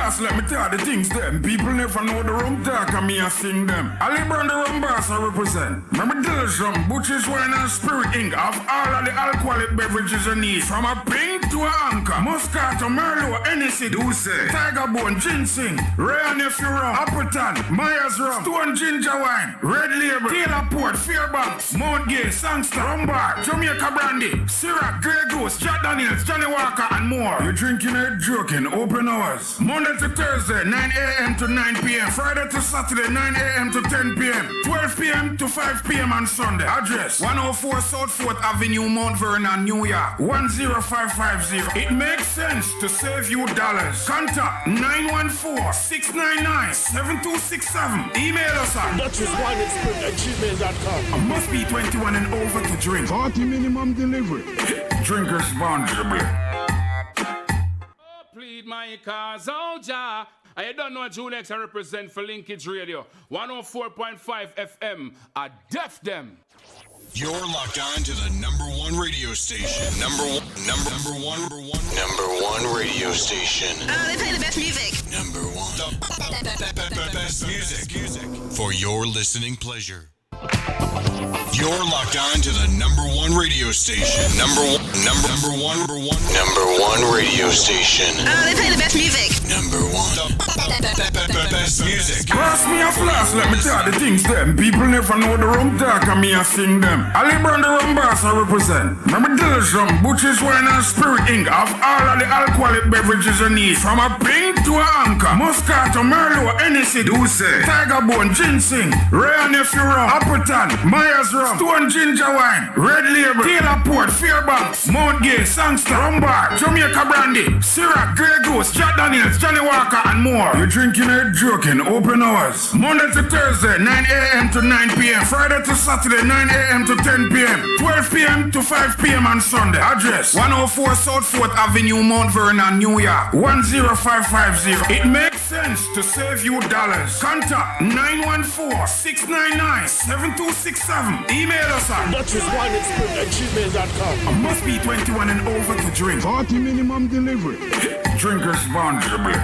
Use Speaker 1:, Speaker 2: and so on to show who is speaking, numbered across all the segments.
Speaker 1: flask, let me tell the things them. People never know the rum talk and me I sing them. Ali Brand the rum boss I represent. Remember Dilsham, Butch's Wine and Spirit Inc. Of all of the alcoholic beverages you need. From a pink to a anchor. Moscato, Merlot, Hennessy, Douce, Tiger Bone, Ginseng, Rare Nephew Rum, Appleton, Myers Rum, Stone Ginger Wine, Red Label, Taylor Port, Fairbanks, Mount Gay, Sangster, Rum Bar, Jamaica Brandy, Syrah, Grey Goose, Jack Daniels, Johnny Walker and more. You're drinking or joking, open hours. Monday to Thursday, 9 a.m. to 9 p.m. Friday to Saturday, 9 a.m. to 10 p.m. 12 p.m. to 5 p.m. on Sunday. Address, 104 South 4th Avenue, Mount Vernon, New York, 10550. It makes sense to save you dollars. Contact 914-699-7267. Email us at
Speaker 2: DutchessWineExpert@gmail.com.
Speaker 1: Must be 21 and over to drink.
Speaker 3: 40 minimum delivery.
Speaker 1: Drink responsibly.
Speaker 4: Plead my cause, oh Jah. I don't know Junex I represent for Linkage Radio. 104.5 FM. I def them.
Speaker 5: You're locked on to the number one radio station. Number one radio station.
Speaker 6: They play the best music.
Speaker 5: Number one. The best music. For your listening pleasure. You're locked on to the number one radio station. Number one radio station.
Speaker 6: They play the best music.
Speaker 5: Number one. The best music.
Speaker 1: Pass me a flask, let me tell the things them. People never know the rum talk and me I sing them. Ali Brand the rum boss I represent. Remember Dilsham, Butch's Wine and Spirit Inc. Of all of the alcoholic beverages you need. From a pink to a anchor. Moscato, Merlot, Hennessy, Douce, Tiger Bone, Ginseng, Rare Nephew Rum, Appleton, Myers Rum, Stone Ginger Wine, Red Label, Taylor Port, Fairbanks, Mount Gay, Sangster, Rum Bar, Jamaica Brandy, Syrah, Grey Goose, Jack Daniels, Johnny Walker and more. You're drinking or joking, open hours. Monday to Thursday, 9 a.m. to 9 p.m. Friday to Saturday, 9 a.m. to 10 p.m. 12 p.m. to 5 p.m. on Sunday. Address, 104 South 4th Avenue, Mount Vernon, New York, 10550. It makes sense to save you dollars. Contact 914-699-7267. Email us at
Speaker 2: DutchessWineExpert@gmail.com.
Speaker 1: Must be 21 and over to drink.
Speaker 3: 40 minimum delivery.
Speaker 1: Drink responsibly.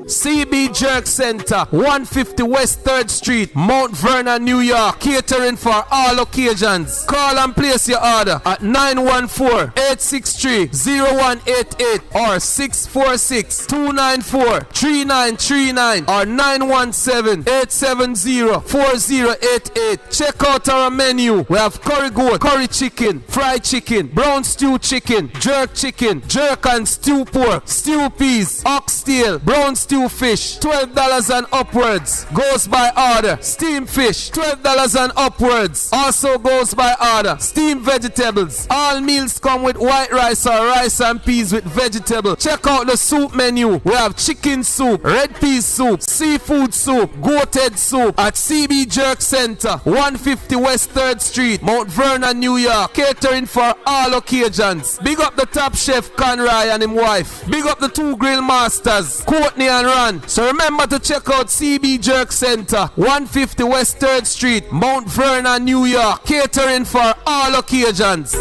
Speaker 7: CB Jerk Center, 150 West 3rd Street, Mount Vernon, New York. Catering for all occasions. Call and place your order at 914-863-0188 or 646-294-3939 or 917-870-4088. Check out our menu. We have curry goat, curry chicken, fried chicken, brown stew chicken, jerk and stew pork, stew peas, oxtail, brown stew fish, $12 and upwards. Goes by order. Steamed fish, $12 and upwards. Also goes by order. Steamed vegetables. All meals come with white rice or rice and peas with vegetable. Check out the soup menu. We have chicken soup, red pea soup, seafood soup, goat head soup at CB Jerk Center, 150 West 3rd Street, Mount Vernon, New York. Catering for all occasions. Big up the top chef Conroy and his wife. Big up the two grill masters, Courtney and Ron. So remember to check out CB Jerk Center, 150 West 3rd Street, Mount Vernon, New York. Catering for all occasions.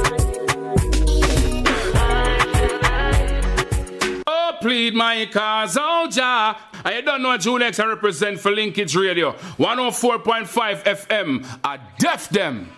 Speaker 4: Oh, plead my cause, oh Jah. I don't know Junex I represent for Linkage Radio. 104.5 FM. I def them.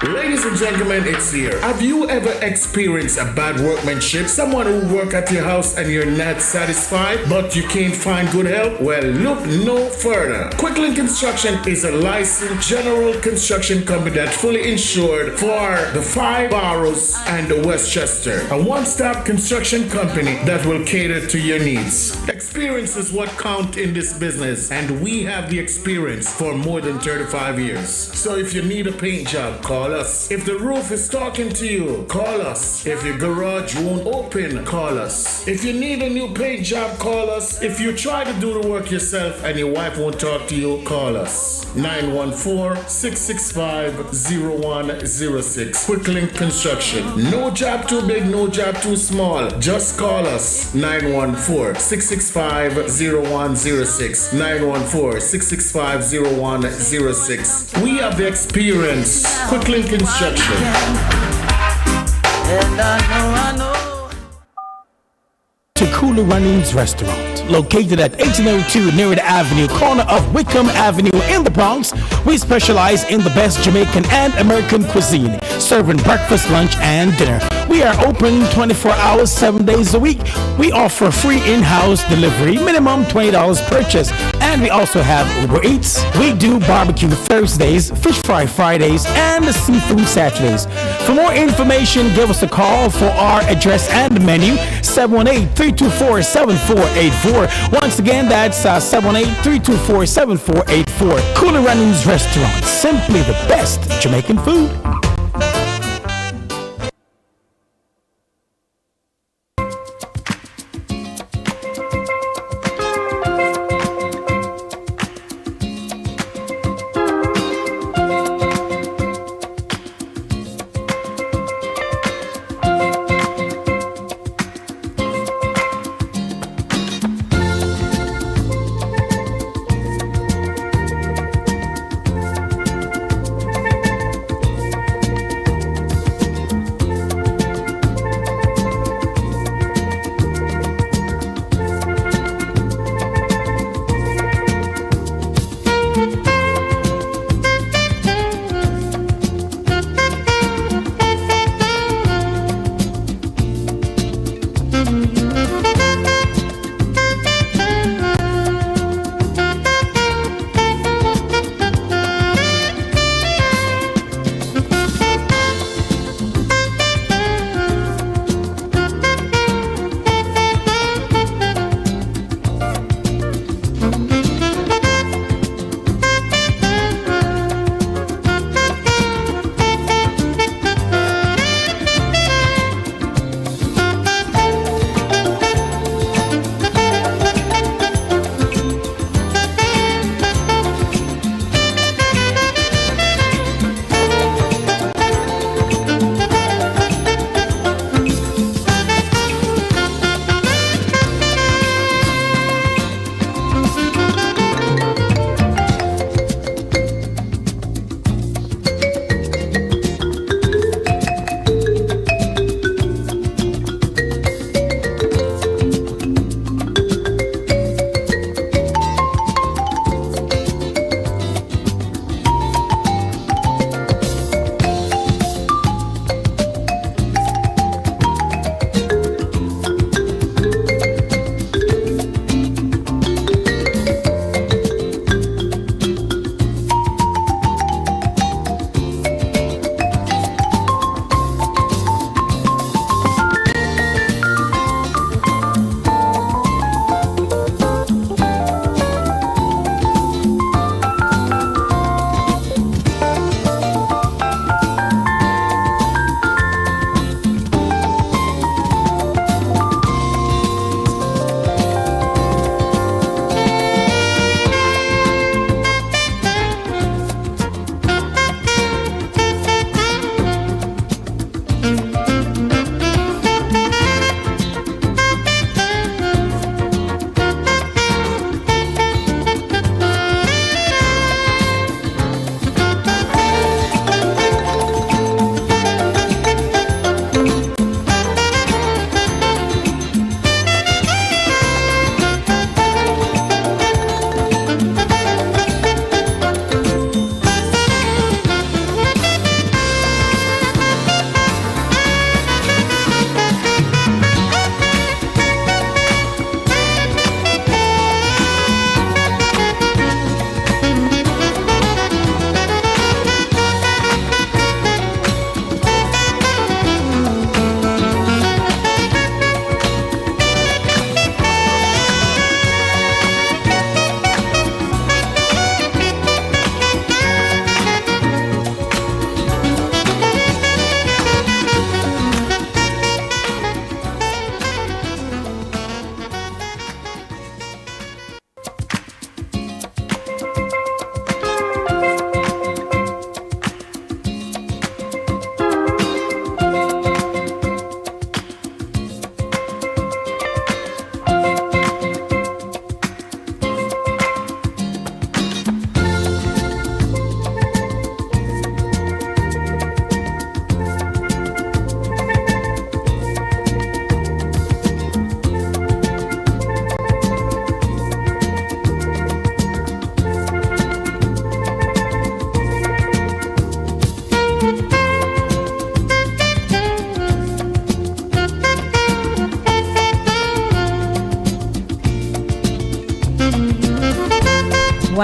Speaker 2: Ladies and gentlemen, it's here. Have you ever experienced a bad workmanship? Someone who work at your house and you're not satisfied, but you can't find good help? Well, look no further. Quicklink Construction is a licensed general construction company that's fully insured for the 5 boroughs and the Westchester. A one-stop construction company that will cater to your needs. Experience is what counts in this business, and we have the experience for more than 35 years. So if you need a paint job, call us. If the roof is talking to you, call us. If your garage won't open, call us. If you need a new paint job, call us. If you try to do the work yourself and your wife won't talk to you, call us. 914-665-0106. Quicklink Construction. No job too big, no job too small. Just call us. 914-665-0106. 914-665-0106. We have the experience. Quicklink Construction.
Speaker 8: To Cooler Runnings Restaurant, located at 1802 Nearwood Avenue, corner of Wickham Avenue in the Bronx. We specialize in the best Jamaican and American cuisine, serving breakfast, lunch, and dinner. We are open 24 hours, 7 days a week. We offer free in-house delivery, minimum $20 purchase, and we also have Uber Eats. We do barbecue Thursdays, fish fry Fridays, and seafood Saturdays. For more information, give us a call for our address and menu, 718-324-7484. Once again, that's 718-324-7484. Cooler Runnings Restaurant, simply the best Jamaican food.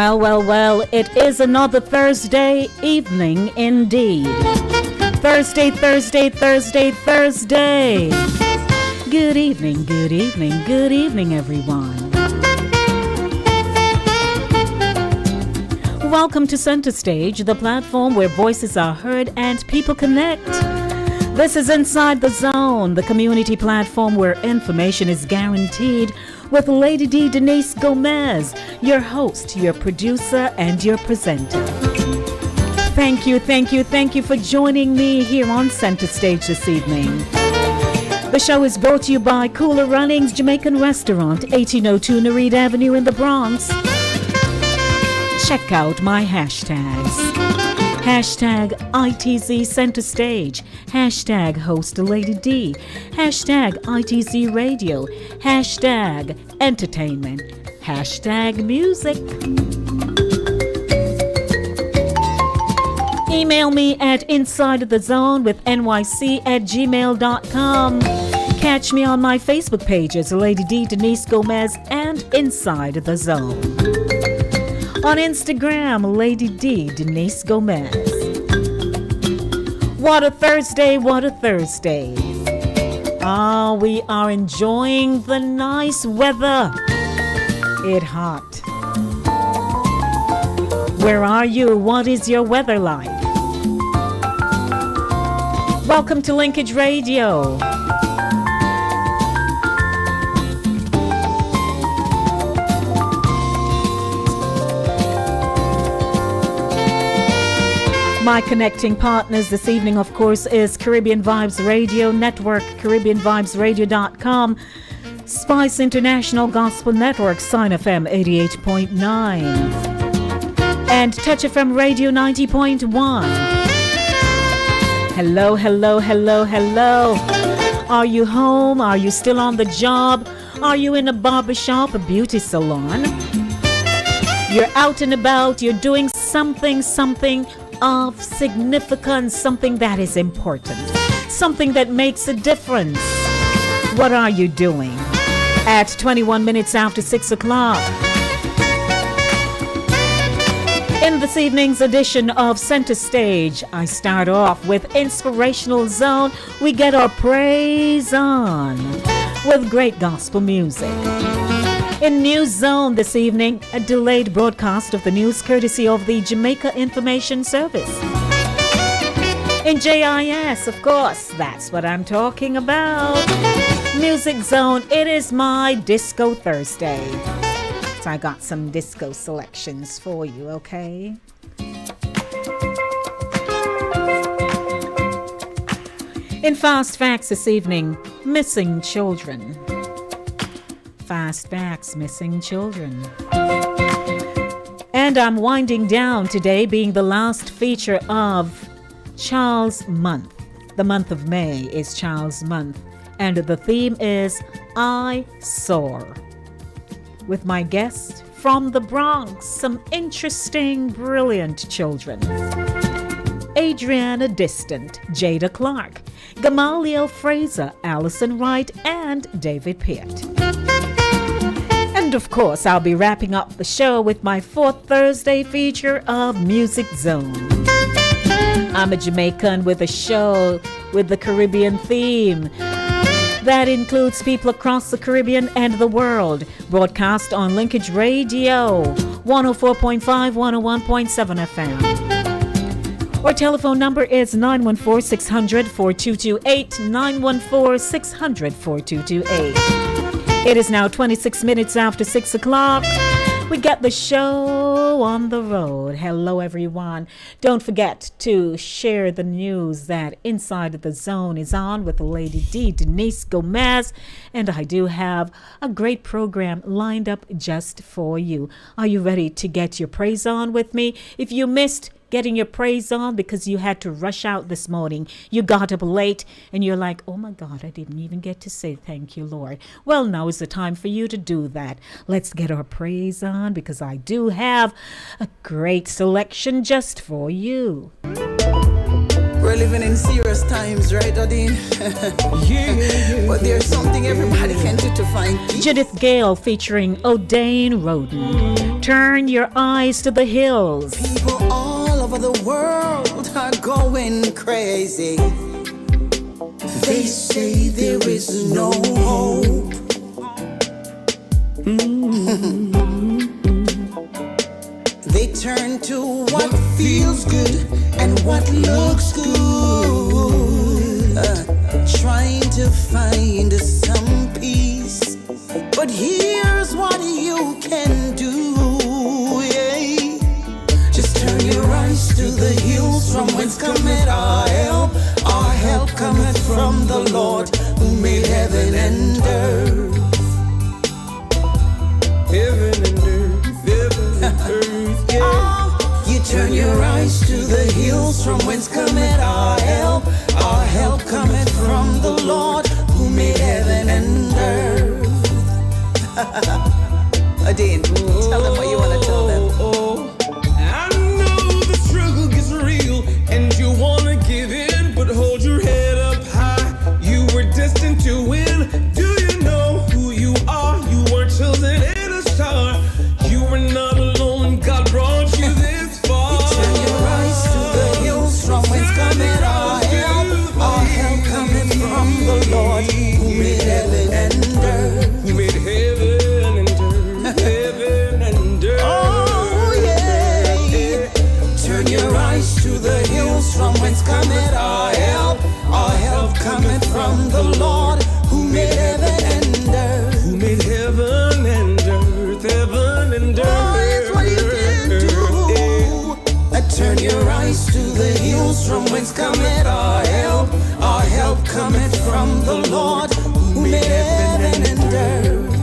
Speaker 9: Well, it is another Thursday evening indeed. Thursday. Good evening, everyone. Welcome to Center Stage, the platform where voices are heard and people connect. This is Inside the Zone, the community platform where information is guaranteed, with Lady D Denise Gomez, your host, your producer, and your presenter. Thank you for joining me here on Center Stage this evening. The show is brought to you by Cooler Runnings Jamaican Restaurant, 1802 Nereid Avenue in the Bronx. Check out my hashtags. Hashtag ITZ Center Stage. Hashtag Host Lady D. Hashtag ITZ Radio. Hashtag Entertainment. Hashtag Music. Email me at insidethezonewithnyc@gmail.com. Catch me on my Facebook pages, Lady D Denise Gomez and Inside the Zone. On Instagram, Lady D Denise Gomez. What a Thursday. We are enjoying the nice weather. It's hot. Where are you? What is your weather like? Welcome to Linkage Radio. My connecting partners this evening, of course, is Caribbean Vibes Radio Network, CaribbeanVibesRadio.com, Spice International Gospel Network, Sign FM 88.9, and Touch FM Radio 90.1. Hello. Are you home? Are you still on the job? Are you in a barbershop, a beauty salon? You're out and about, you're doing something of significance, something that is important, something that makes a difference. What are you doing? At 21 minutes after 6 o'clock. In this evening's edition of Center Stage, I start off with Inspirational Zone. We get our praise on with great gospel music. In News Zone this evening, a delayed broadcast of the news courtesy of the Jamaica Information Service. In JIS, of course, that's what I'm talking about. Music Zone, it is my Disco Thursday. So I got some disco selections for you, okay? In Fast Facts this evening, missing children. Fast Facts, missing children. And I'm winding down today, being the last feature of Child's Month. The month of May is Child's Month, and the theme is I Soar. With my guest from the Bronx, some interesting, brilliant children. Adriana Distant, Jada Clark, Gamaliel Fraser, Allison Wright, and David Pitt. And of course, I'll be wrapping up the show with my fourth Thursday feature of Music Zone. I'm a Jamaican with a show with the Caribbean theme that includes people across the Caribbean and the world. Broadcast on Linkage Radio, 104.5, 101.7 FM. Our telephone number is 914-600-4228, 914-600-4228. It is now 26 minutes after 6 o'clock. We get the show on the road. Hello, everyone. Don't forget to share the news that Inside the Zone is on with Lady D, Denise Gomez. And I do have a great program lined up just for you. Are you ready to get your praise on with me? If you missed getting your praise on because you had to rush out this morning, you got up late and you're like, oh my God, I didn't even get to say thank you, Lord. Well, now is the time for you to do that. Let's get our praise on because I do have a great selection just for you.
Speaker 10: We're living in serious times, right, Odin? But there's something everybody can do to find peace.
Speaker 9: Judith Gale featuring O'Dane Roden. Turn your eyes to the hills.
Speaker 10: People all over the world are going crazy. They say there is no hope. They turn to what feels good and what looks good, trying to find some peace. But here's what you can do, yeah. Just turn your eyes to the hills from whence cometh our help. Our help cometh from the Lord who made heaven and earth. Heaven and earth, heaven and earth, yeah. You turn your eyes to the hills from whence cometh our help. Our help cometh from the Lord who made heaven and earth. Adine, tell them what you want to tell them.
Speaker 11: I know the struggle gets real and you want to give in, but hold your head up high. You were destined to win. Do you know who you are? You were chosen in a star. You were not alone. God brought you this far.
Speaker 10: You turn your eyes to the hills from whence cometh our help. Our help cometh from the Lord who made heaven and earth.
Speaker 11: You made heaven and earth, heaven and earth.
Speaker 10: Oh yeah. Turn your eyes to the hills from whence cometh our help. Our help cometh from the Lord who made heaven and earth.
Speaker 11: Who made heaven and earth, heaven and earth.
Speaker 10: Oh, it's what you can do. Turn your eyes to the hills from whence cometh our help. Our help cometh from the Lord who made heaven and earth.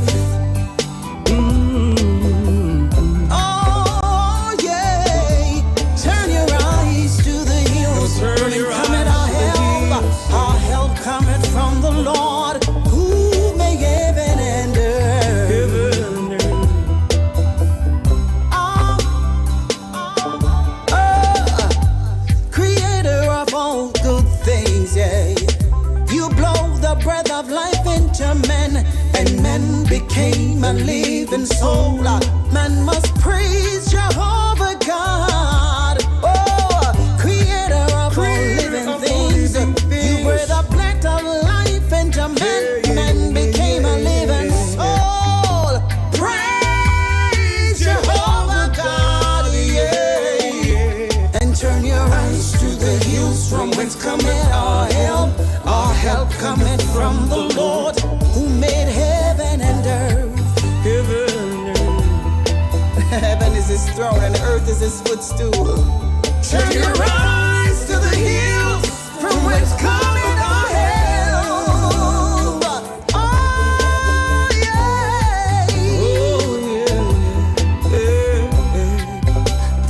Speaker 10: Oh yeah. Turn your eyes to the hills from whence cometh our help. Our help cometh from the Lord who made heaven and earth. Creator of all good things, yeah. You blow the breath of life into men, and men became a living soul. Man must praise Jehovah God. Oh, creator of all living things. You were the breath of life into men, men became a living soul. Praise Jehovah God, yeah. And turn your eyes to the hills from whence cometh our help. Our help cometh from the Lord who made heaven and earth. Heaven is his throne and earth is his footstool. Turn your eyes to the hills from whence cometh our help. Oh yeah.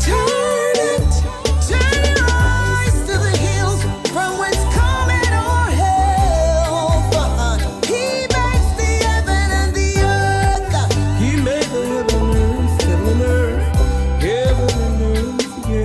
Speaker 10: Turn your eyes to the hills from whence cometh our help. He makes the heaven and the earth.
Speaker 11: He made the heaven and earth, heaven and earth, heaven and earth, yeah.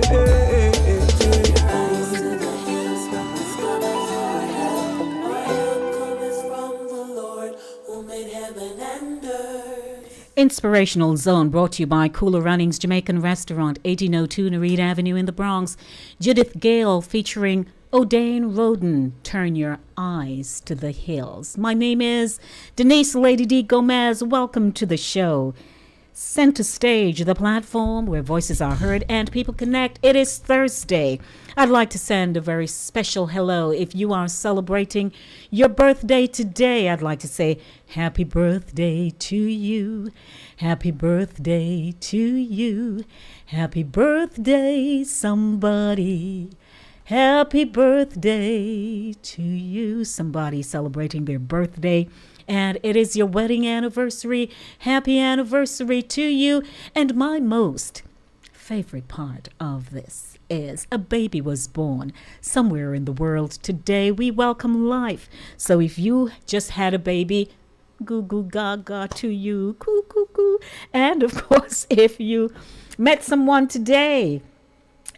Speaker 9: Inspirational Zone brought to you by Cooler Runnings Jamaican Restaurant, 1802 Nereid Avenue in the Bronx. Judith Gale featuring O'Dane Roden, Turn Your Eyes to the Hills. My name is Denise Lady D. Gomez. Welcome to the show. Center stage, the platform where voices are heard and people connect. It is Thursday. I'd like to send a very special hello. If you are celebrating your birthday today, I'd like to say happy birthday to you. Happy birthday to you. Happy birthday, somebody. Happy birthday to you. Somebody celebrating their birthday. And it is your wedding anniversary. Happy anniversary to you. And my most favorite part of this is a baby was born somewhere in the world today. We welcome life. So if you just had a baby, goo goo gaga to you, coo coo coo. And of course, if you met someone today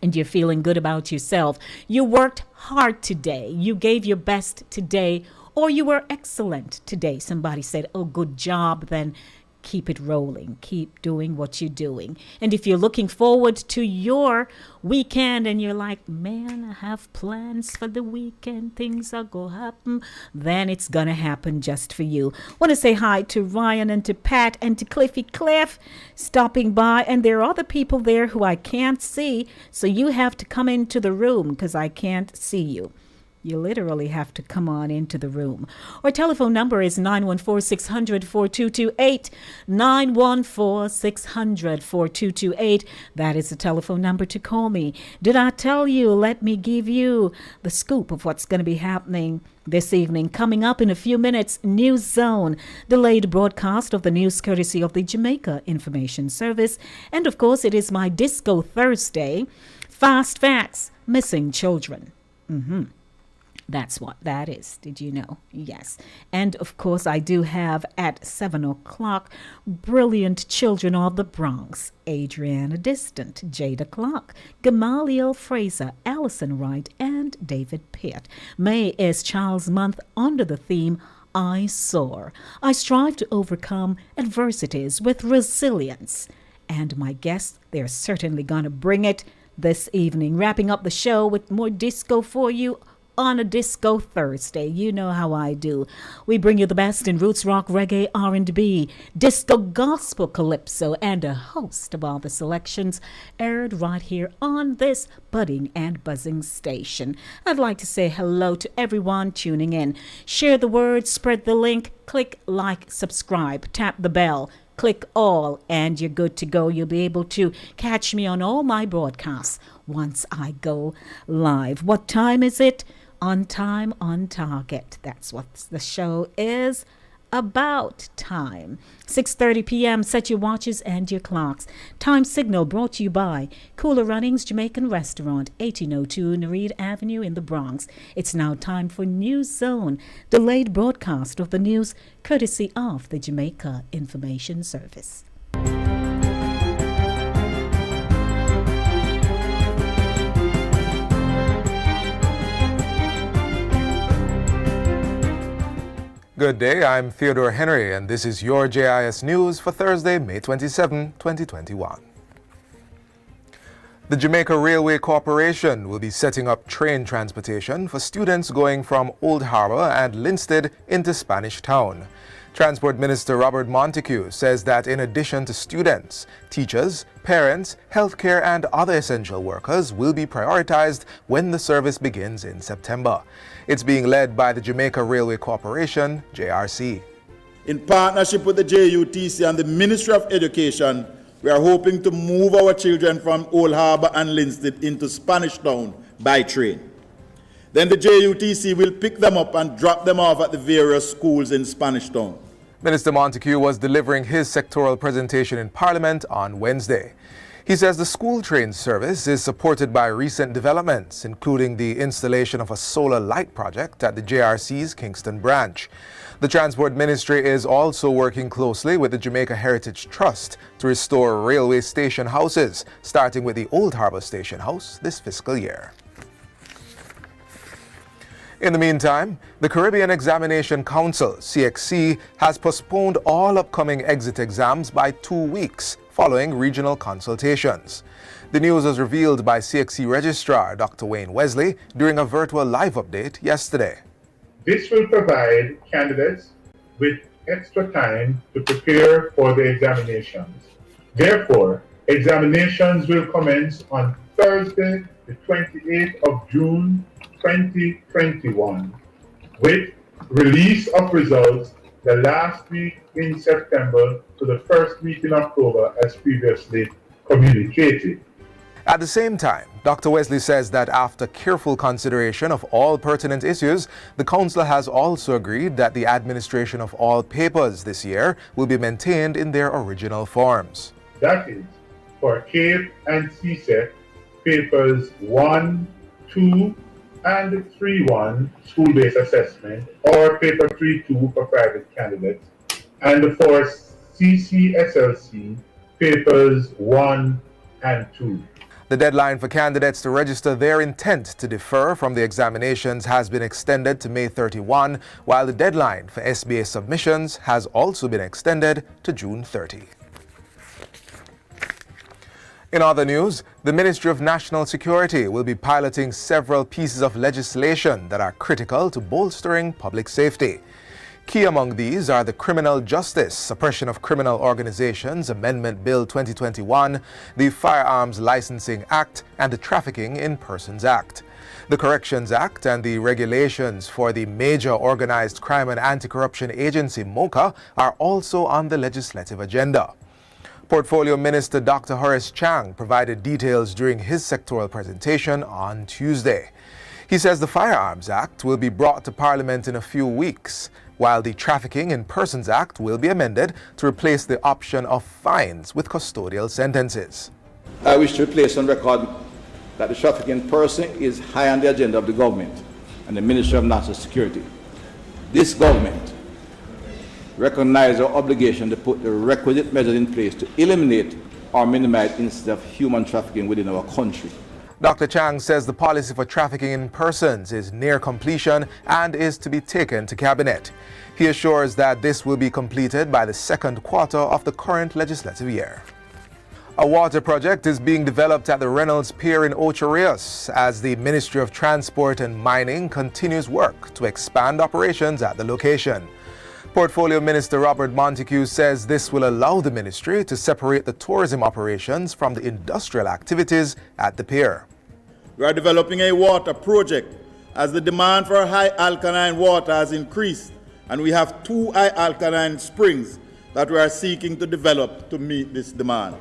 Speaker 9: and you're feeling good about yourself, you worked hard today, you gave your best today, or you were excellent today. Somebody said, oh, good job, then keep it rolling. Keep doing what you're doing. And if you're looking forward to your weekend and you're like, man, I have plans for the weekend, things are going to happen, then it's going to happen just for you. Want to say hi to Ryan and to Pat and to Cliffy Cliff stopping by. And there are other people there who I can't see, so you have to come into the room because I can't see you. You literally have to come on into the room. Our telephone number is 914-600-4228, 914-600-4228. That is the telephone number to call me. Did I tell you? Let me give you the scoop of what's going to be happening this evening. Coming up in a few minutes, News Zone, delayed broadcast of the news courtesy of the Jamaica Information Service. And of course, it is my Disco Thursday. Fast facts, missing children. That's what that is. Did you know? Yes. And of course, I do have at 7 o'clock brilliant children of the Bronx: Adriana Distant, Jada Clark, Gamaliel Fraser, Allison Wright, and David Pitt. May is Child's Month under the theme I Soar. I strive to overcome adversities with resilience. And my guests, they're certainly going to bring it this evening. Wrapping up the show with more disco for you on a Disco Thursday. You know how I do. We bring you the best in roots rock, reggae, R&B, disco, gospel, calypso, and a host of all the selections aired right here on this budding and buzzing station. I'd like to say hello to everyone tuning in. Share the word, spread the link, click like, subscribe, tap the bell, click all, and you're good to go. You'll be able to catch me on all my broadcasts once I go live. What time is it? On time, on target. That's what the show is about. Time 6:30 p.m. Set your watches and your clocks. Time signal brought to you by Cooler Runnings Jamaican Restaurant, 1802 Nereid Avenue in the Bronx. It's now time for News Zone, delayed broadcast of the news courtesy of the Jamaica Information Service.
Speaker 12: Good day, I'm Theodore Henry, and this is your JIS News for Thursday, May 27, 2021. The Jamaica Railway Corporation will be setting up train transportation for students going from Old Harbour and Linstead into Spanish Town. Transport Minister Robert Montague says that in addition to students, teachers, parents, healthcare and other essential workers will be prioritized when the service begins in September. It's being led by the Jamaica Railway Corporation, JRC.
Speaker 13: In partnership with the JUTC and the Ministry of Education, we are hoping to move our children from Old Harbour and Linstead into Spanish Town by train. Then the JUTC will pick them up and drop them off at the various schools in Spanish Town.
Speaker 12: Minister Montague was delivering his sectoral presentation in Parliament on Wednesday. He says the school train service is supported by recent developments, including the installation of a solar light project at the JRC's Kingston branch. The Transport Ministry is also working closely with the Jamaica Heritage Trust to restore railway station houses, starting with the Old Harbour Station House this fiscal year. In the meantime, the Caribbean Examination Council, CXC, has postponed all upcoming exit exams by 2 weeks following regional consultations. The news was revealed by CXC Registrar Dr. Wayne Wesley during a virtual live update yesterday.
Speaker 14: This will provide candidates with extra time to prepare for the examinations. Therefore, examinations will commence on Thursday, the 28th of June, 2021, with release of results the last week in September to the first week in October as previously communicated.
Speaker 12: At the same time, Dr. Wesley says that after careful consideration of all pertinent issues, the Council has also agreed that the administration of all papers this year will be maintained in their original forms.
Speaker 14: That is, for CAPE and CSEC, papers 1, 2, and 3-1 school-based assessment, or paper 3-2 for private candidates, and for CCSLC, papers 1 and 2.
Speaker 12: The deadline for candidates to register their intent to defer from the examinations has been extended to May 31, while the deadline for SBA submissions has also been extended to June 30. In other news, the Ministry of National Security will be piloting several pieces of legislation that are critical to bolstering public safety. Key among these are the Criminal Justice, Suppression of Criminal Organizations Amendment Bill 2021, the Firearms Licensing Act, and the Trafficking in Persons Act. The Corrections Act and the regulations for the Major Organized Crime and Anti-Corruption Agency, MOCA, are also on the legislative agenda. Portfolio Minister Dr. Horace Chang provided details during his sectoral presentation on Tuesday. He says the Firearms Act will be brought to Parliament in a few weeks, while the Trafficking in Persons Act will be amended to replace the option of fines with custodial sentences.
Speaker 15: I wish to place on record that the trafficking in person is high on the agenda of the government and the Ministry of National Security. This government recognizes our obligation to put the requisite measures in place to eliminate or minimize incidents of human trafficking within our country.
Speaker 12: Dr. Chang says the policy for trafficking in persons is near completion and is to be taken to Cabinet. He assures that this will be completed by the second quarter of the current legislative year. A water project is being developed at the Reynolds Pier in Ocho Rios as the Ministry of Transport and Mining continues work to expand operations at the location. Portfolio Minister Robert Montague says this will allow the ministry to separate the tourism operations from the industrial activities at the pier.
Speaker 13: We are developing a water project as the demand for high alkaline water has increased, and we have 2 high alkaline springs that we are seeking to develop to meet this demand.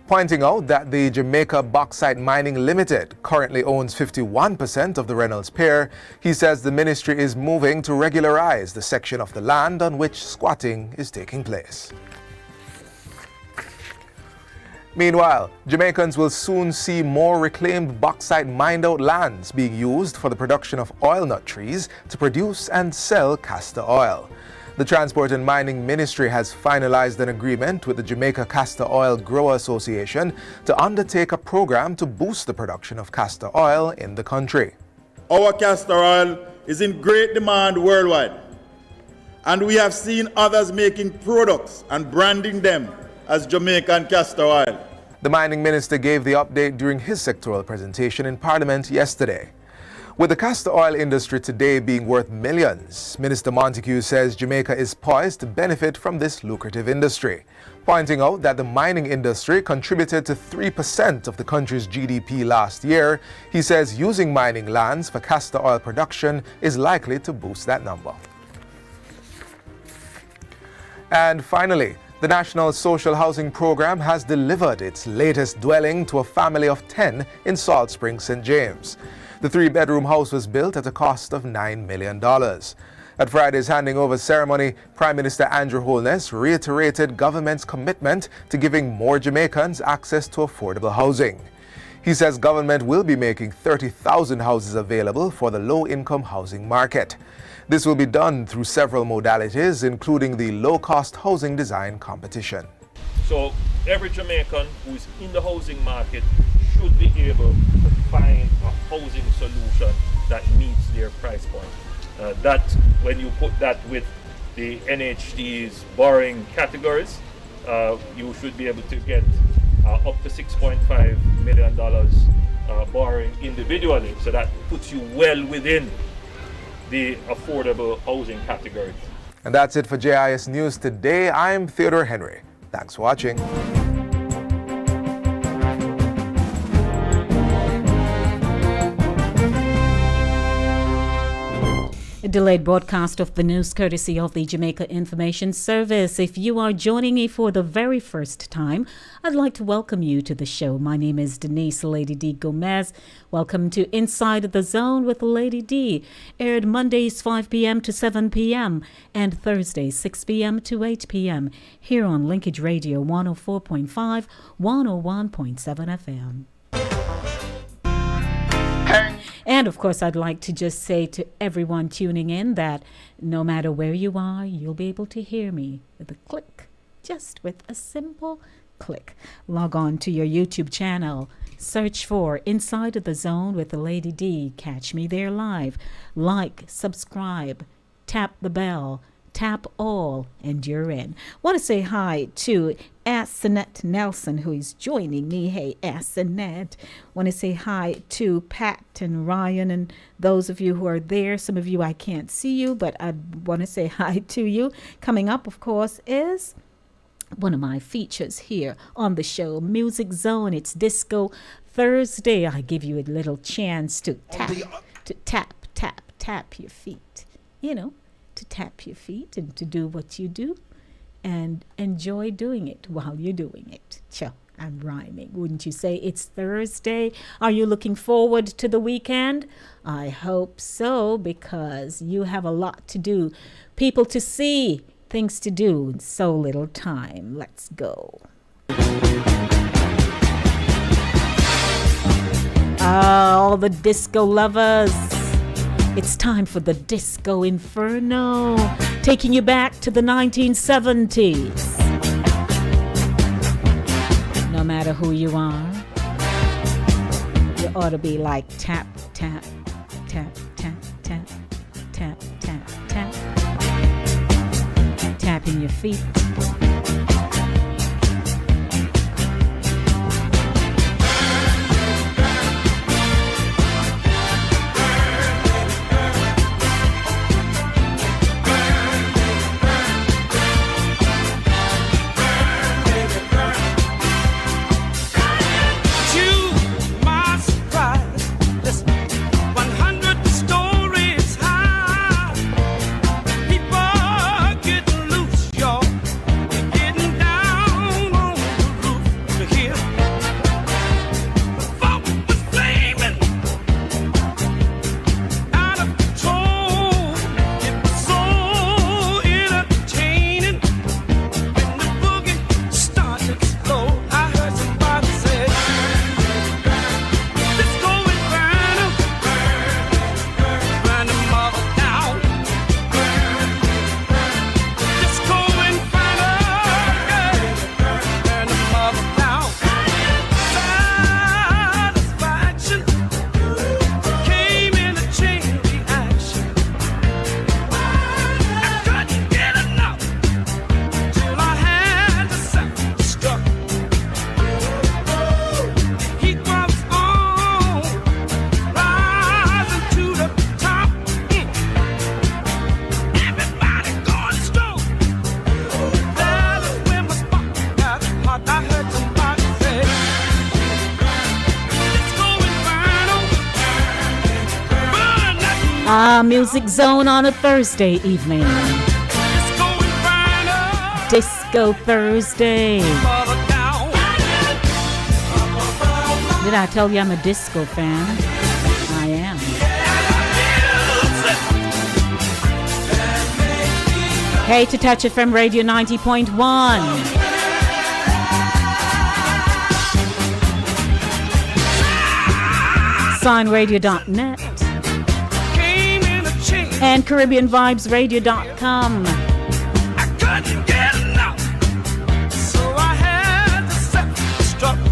Speaker 12: Pointing out that the Jamaica Bauxite Mining Limited currently owns 51% of the Reynolds Pier, he says the ministry is moving to regularize the section of the land on which squatting is taking place. Meanwhile, Jamaicans will soon see more reclaimed bauxite mined-out lands being used for the production of oil nut trees to produce and sell castor oil. The Transport and Mining Ministry has finalized an agreement with the Jamaica Castor Oil Grower Association to undertake a program to boost the production of castor oil in the country.
Speaker 13: Our castor oil is in great demand worldwide, and we have seen others making products and branding them as Jamaican castor oil.
Speaker 12: The Mining Minister gave the update during his sectoral presentation in Parliament yesterday. With the castor oil industry today being worth millions, Minister Montague says Jamaica is poised to benefit from this lucrative industry, pointing out that the mining industry contributed to 3% of the country's GDP last year. He says using mining lands for castor oil production is likely to boost that number. And finally, the National Social Housing Program has delivered its latest dwelling to a family of 10 in Salt Springs, St. James. The 3-bedroom house was built at a cost of $9 million. At Friday's handing over ceremony, Prime Minister Andrew Holness reiterated government's commitment to giving more Jamaicans access to affordable housing. He says government will be making 30,000 houses available for the low-income housing market. This will be done through several modalities, including the low-cost housing design competition.
Speaker 16: So every Jamaican who is in the housing market should be able to find a housing solution that meets their price point. That when you put that with the NHD's borrowing categories, you should be able to get up to $6.5 million borrowing individually. So that puts you well within the affordable housing categories.
Speaker 12: And that's it for JIS News today. I'm Theodore Henry. Thanks for watching.
Speaker 9: A delayed broadcast of the news courtesy of the Jamaica Information Service. If you are joining me for the very first time, I'd like to welcome you to the show. My name is Denise Lady D. Gomez. Welcome to Inside the Zone with Lady D. Aired Mondays 5 p.m. to 7 p.m. and Thursdays 6 p.m. to 8 p.m. here on Linkage Radio 104.5, 101.7 FM. And of course, I'd like to just say to everyone tuning in that no matter where you are, you'll be able to hear me with a click, just with a simple click. Log on to your YouTube channel, Search for Inside of the Zone with the Lady D. Catch me there live. Like, subscribe, tap the bell, tap all, and you're in. Want to say hi to Asinette Nelson, who is joining me. Hey, Asinette. Want to say hi to Pat and Ryan and those of you who are there. Some of you I can't see you, but I want to say hi to you. Coming up, of course, is one of my features here on the show, Music Zone. It's Disco Thursday. I give you a little chance to tap your feet. You know, to tap your feet and to do what you do and enjoy doing it while you're doing it. Sure, I'm rhyming. Wouldn't you say it's Thursday? Are you looking forward to the weekend? I hope so, because you have a lot to do, people to see, things to do in so little time. Let's go. All the disco lovers, it's time for the Disco Inferno, taking you back to the 1970s. No matter who you are, you ought to be like tap, tap, tap, tap, tap, tap, tap, tap, tapping your feet. Music Zone on a Thursday evening. Disco Thursday. Did I tell you I'm a disco fan? I am. Hey to Touch FM Radio 90.1. signradio.net. And CaribbeanVibesRadio.com.
Speaker 11: I couldn't get enough, so I had to self-destruct.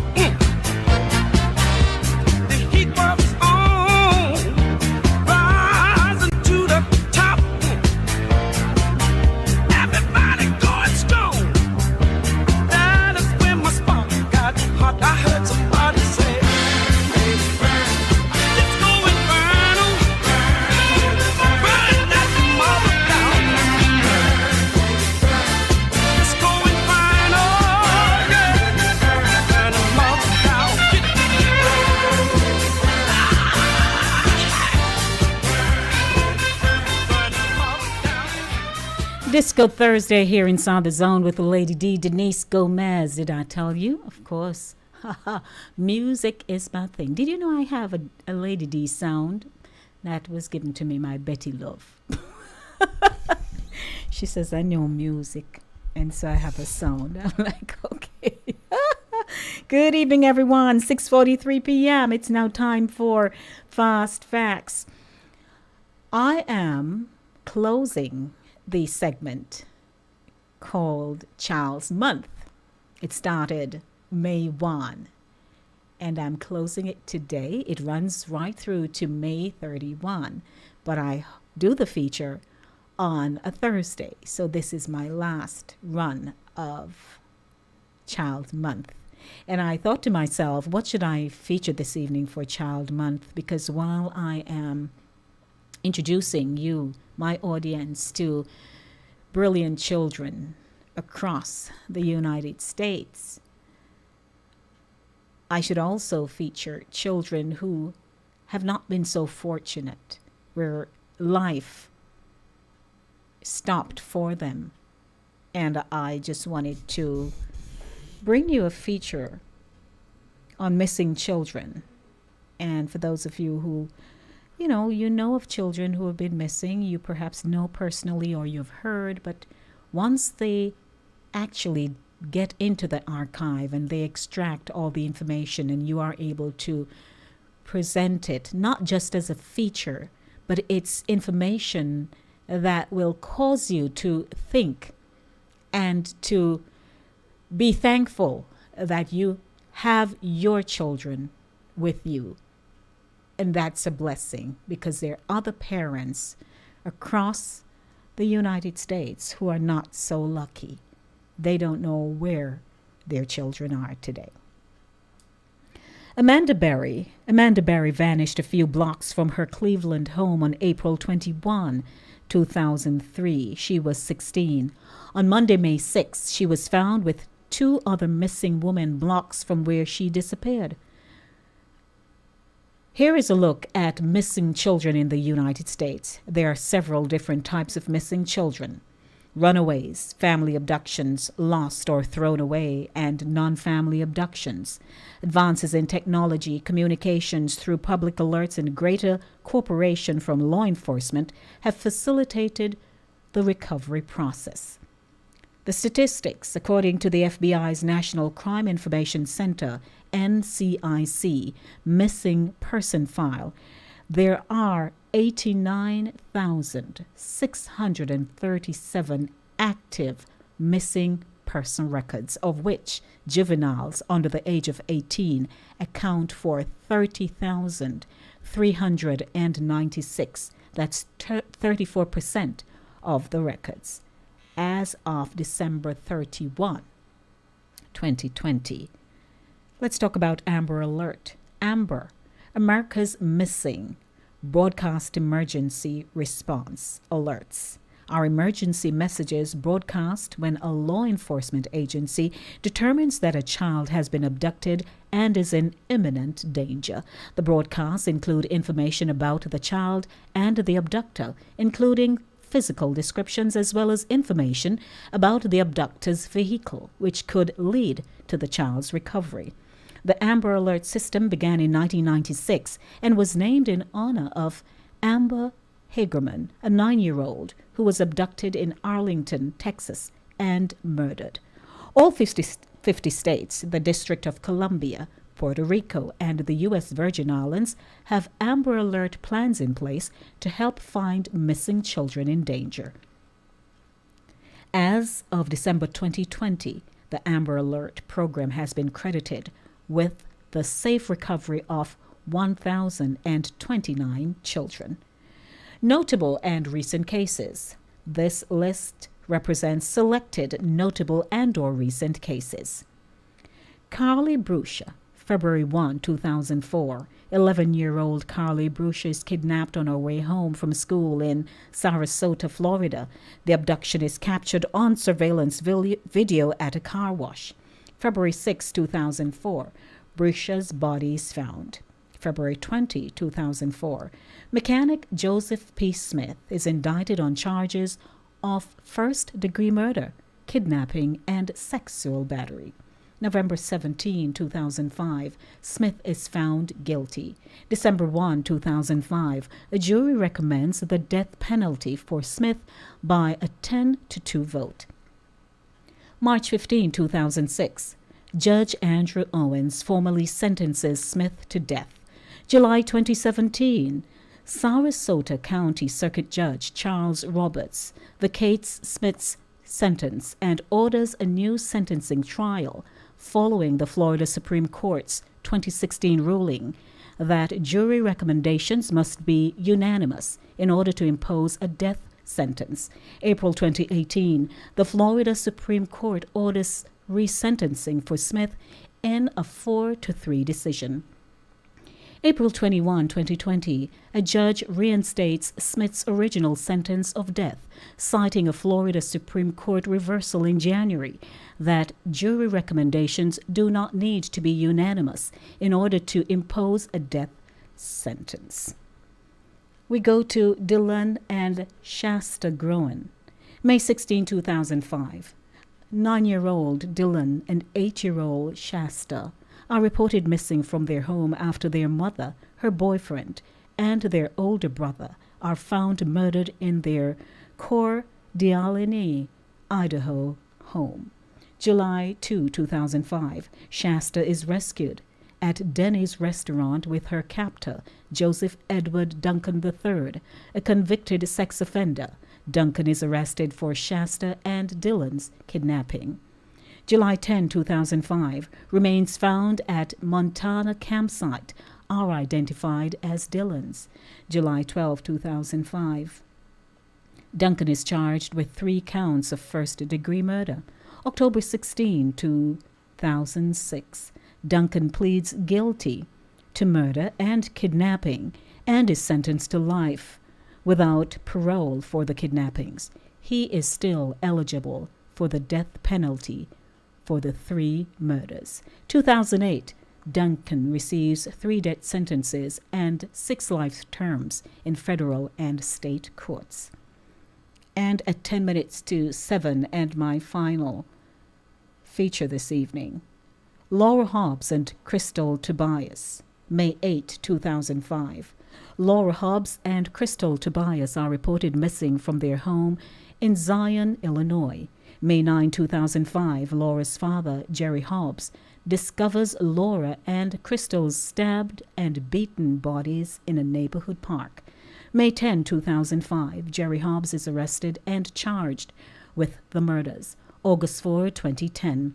Speaker 11: The heat was on, rising to the top. Everybody going strong. That is when my spark got hot. I heard somebody say,
Speaker 9: Disco Thursday here inside the zone with the Lady D, Denise Gomez. Did I tell you? Of course. Music is my thing. Did you know I have a Lady D sound? That was given to me by Betty Love. She says, I know music, and so I have a sound. I'm like, okay. Good evening, everyone. 6:43 p.m. It's now time for Fast Facts. I am closing the segment called Child's Month. It started May 1. and I'm closing it today. It runs right through to May 31, but I do the feature on a Thursday. So this is my last run of Child Month. And I thought to myself, what should I feature this evening for Child Month? Because while I am introducing you, my audience, to brilliant children across the United States, I should also feature children who have not been so fortunate, where life stopped for them. And I just wanted to bring you a feature on missing children. And for those of you who, you know of children who have been missing, you perhaps know personally or you've heard, but once they actually get into the archive and they extract all the information and you are able to present it, not just as a feature, but it's information that will cause you to think and to be thankful that you have your children with you. And that's a blessing, because there are other parents across the United States who are not so lucky. They don't know where their children are today. Amanda Berry vanished a few blocks from her Cleveland home on April 21, 2003. She was 16. On Monday, May 6, she was found with 2 other missing women blocks from where she disappeared. Here is a look at missing children in the United States. There are several different types of missing children: runaways, family abductions, lost or thrown away, and non-family abductions. Advances in technology, communications through public alerts, and greater cooperation from law enforcement have facilitated the recovery process. The statistics, according to the FBI's National Crime Information Center, NCIC, missing person file, there are 89,637 active missing person records, of which juveniles under the age of 18 account for 30,396. That's 34% of the records as of December 31, 2020. Let's talk about Amber Alert. Amber, America's Missing Broadcast Emergency Response Alerts are emergency messages broadcast when a law enforcement agency determines that a child has been abducted and is in imminent danger. The broadcasts include information about the child and the abductor, including physical descriptions as well as information about the abductor's vehicle, which could lead to the child's recovery. The Amber Alert system began in 1996 and was named in honor of Amber Hagerman, a 9-year-old who was abducted in Arlington, Texas, and murdered. All 50 states, the District of Columbia, Puerto Rico, and the U.S. Virgin Islands have Amber Alert plans in place to help find missing children in danger. As of December 2020, the Amber Alert program has been credited with the safe recovery of 1,029 children. Notable and recent cases. This list represents selected notable and/or recent cases. Carly Brusha, February 1, 2004. 11-year-old Carly Brusha is kidnapped on her way home from school in Sarasota, Florida. The abduction is captured on surveillance video at a car wash. February 6, 2004. Brusha's body is found. February 20, 2004. Mechanic Joseph P. Smith is indicted on charges of first-degree murder, kidnapping, and sexual battery. November 17, 2005, Smith is found guilty. December 1, 2005, a jury recommends the death penalty for Smith by a 10-2 vote. March 15, 2006, Judge Andrew Owens formally sentences Smith to death. July 2017, Sarasota County Circuit Judge Charles Roberts vacates Smith's sentence and orders a new sentencing trial following the Florida Supreme Court's 2016 ruling that jury recommendations must be unanimous in order to impose a death sentence. April 2018, the Florida Supreme Court orders resentencing for Smith in a 4-3 decision. April 21, 2020, a judge reinstates Smith's original sentence of death, citing a Florida Supreme Court reversal in January that jury recommendations do not need to be unanimous in order to impose a death sentence. We go to Dylan and Shasta Groen. May 16, 2005. 9-year-old Dylan and 8-year-old Shasta are reported missing from their home after their mother, her boyfriend, and their older brother are found murdered in their Coeur d'Alene, Idaho home. July 2, 2005, Shasta is rescued at Denny's restaurant with her captor, Joseph Edward Duncan III, a convicted sex offender. Duncan is arrested for Shasta and Dylan's kidnapping. July 10, 2005, remains found at Montana campsite are identified as Dylan's. July 12, 2005. Duncan is charged with 3 counts of first-degree murder. October 16, 2006. Duncan pleads guilty to murder and kidnapping and is sentenced to life without parole for the kidnappings. He is still eligible for the death penalty for the 3 murders. 2008, Duncan receives 3 death sentences and 6 life terms in federal and state courts. And at 10 minutes to 7, and my final feature this evening, Laura Hobbs and Crystal Tobias, May 8, 2005. Laura Hobbs and Crystal Tobias are reported missing from their home in Zion, Illinois. May 9, 2005, Laura's father, Jerry Hobbs, discovers Laura and Crystal's stabbed and beaten bodies in a neighborhood park. May 10, 2005, Jerry Hobbs is arrested and charged with the murders. August 4, 2010.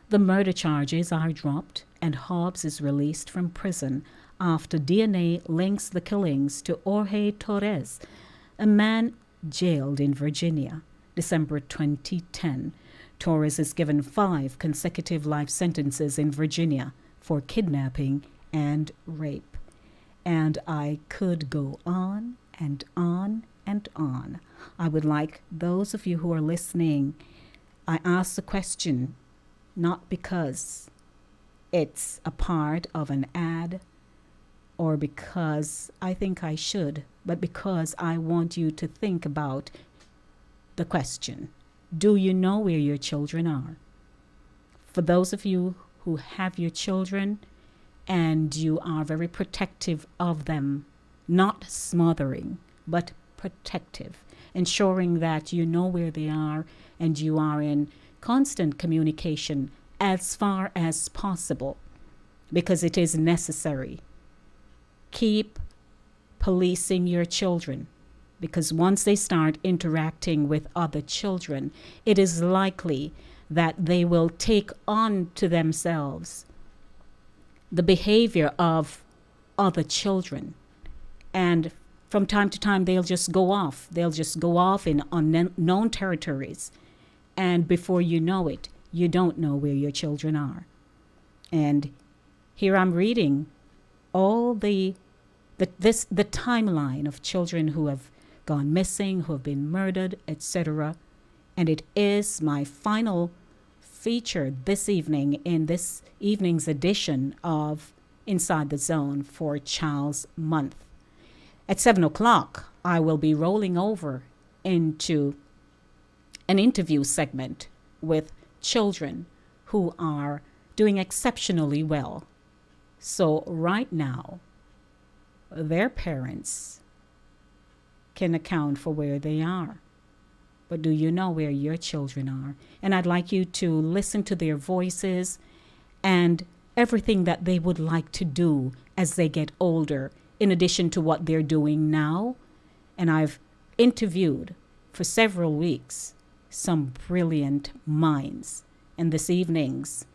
Speaker 9: The murder charges are dropped and Hobbs is released from prison after DNA links the killings to Jorge Torres, a man jailed in Virginia. December 2010. Torres is given 5 consecutive life sentences in Virginia for kidnapping and rape. And I could go on and on and on. I would like those of you who are listening, I ask the question not because it's a part of an ad or because I think I should, but because I want you to think about the question. Do you know where your children are? For those of you who have your children and you are very protective of them, not smothering, but protective, ensuring that you know where they are and you are in constant communication as far as possible, because it is necessary. Keep policing your children, because once they start interacting with other children, it is likely that they will take on to themselves the behavior of other children. And from time to time, they'll just go off. They'll just go off in unknown territories. And before you know it, you don't know where your children are. And here I'm reading all the timeline of children who have gone missing, who have been murdered, etc. And it is my final feature this evening in this evening's edition of Inside the Zone for Child's Month. At 7 o'clock, I will be rolling over into an interview segment with children who are doing exceptionally well. So right now, their parents can account for where they are. But do you know where your children are? And I'd like you to listen to their voices and everything that they would like to do as they get older, in addition to what they're doing now. And I've interviewed for several weeks some brilliant minds. And this evening's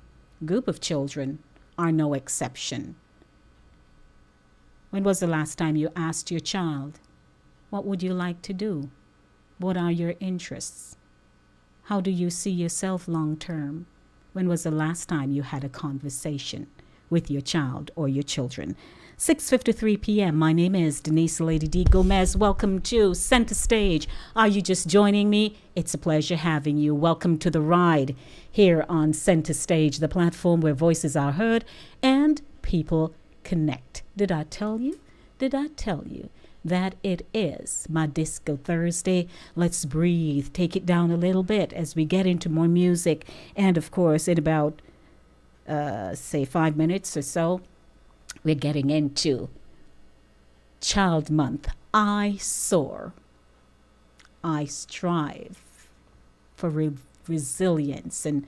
Speaker 9: group of children are no exception. When was the last time you asked your child, what would you like to do? What are your interests? How do you see yourself long term? When was the last time you had a conversation with your child or your children? 6:53 p.m. My name is Denise Lady D. Gomez. Welcome to Center Stage. Are you just joining me? It's a pleasure having you. Welcome to the ride here on Center Stage, the platform where voices are heard and people connect. Did I tell you? Did I tell you that it is my Disco Thursday? Let's breathe, take it down a little bit as we get into more music. And of course, in about, say 5 minutes or so, we're getting into Child Month. I soar. I strive for resilience. And,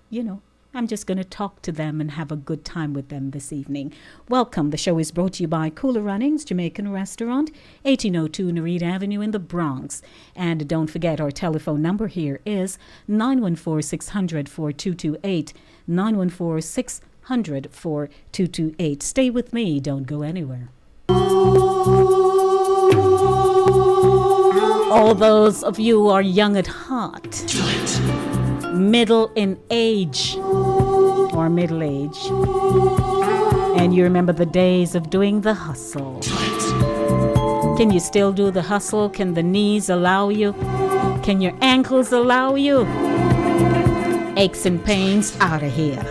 Speaker 9: you know, I'm just going to talk to them and have a good time with them this evening. Welcome. The show is brought to you by Cooler Runnings Jamaican Restaurant, 1802 Nereid Avenue in the Bronx. And don't forget, our telephone number here is 914-600-4228, 914-600-4228. Stay with me. Don't go anywhere. All those of you who are young at heart, middle in age or middle age, and you remember the days of doing the hustle. Can you still do the hustle? Can the knees allow you? Can your ankles allow you? Aches and pains, out of here.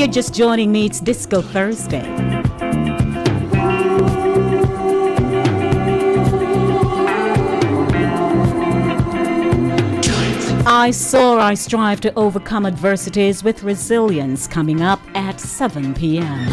Speaker 9: Just joining me, it's Disco Thursday. I soar, I strive to overcome adversities with resilience, coming up at 7 p.m.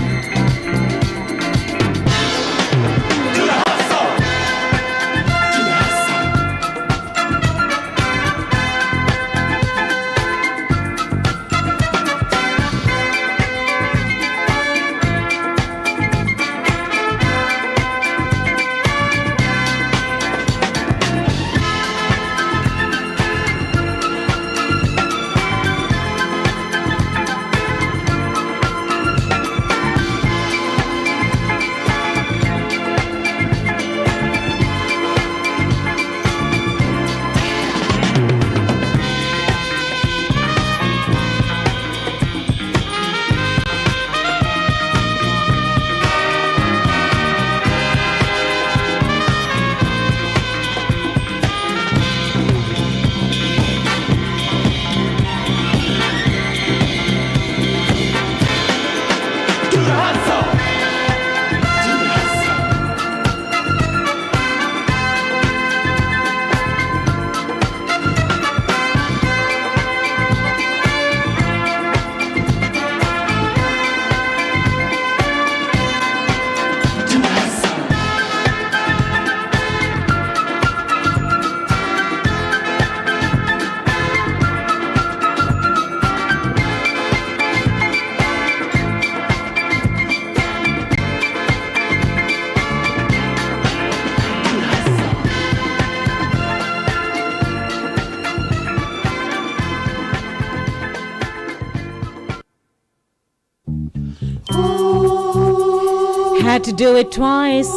Speaker 9: Had to do it twice.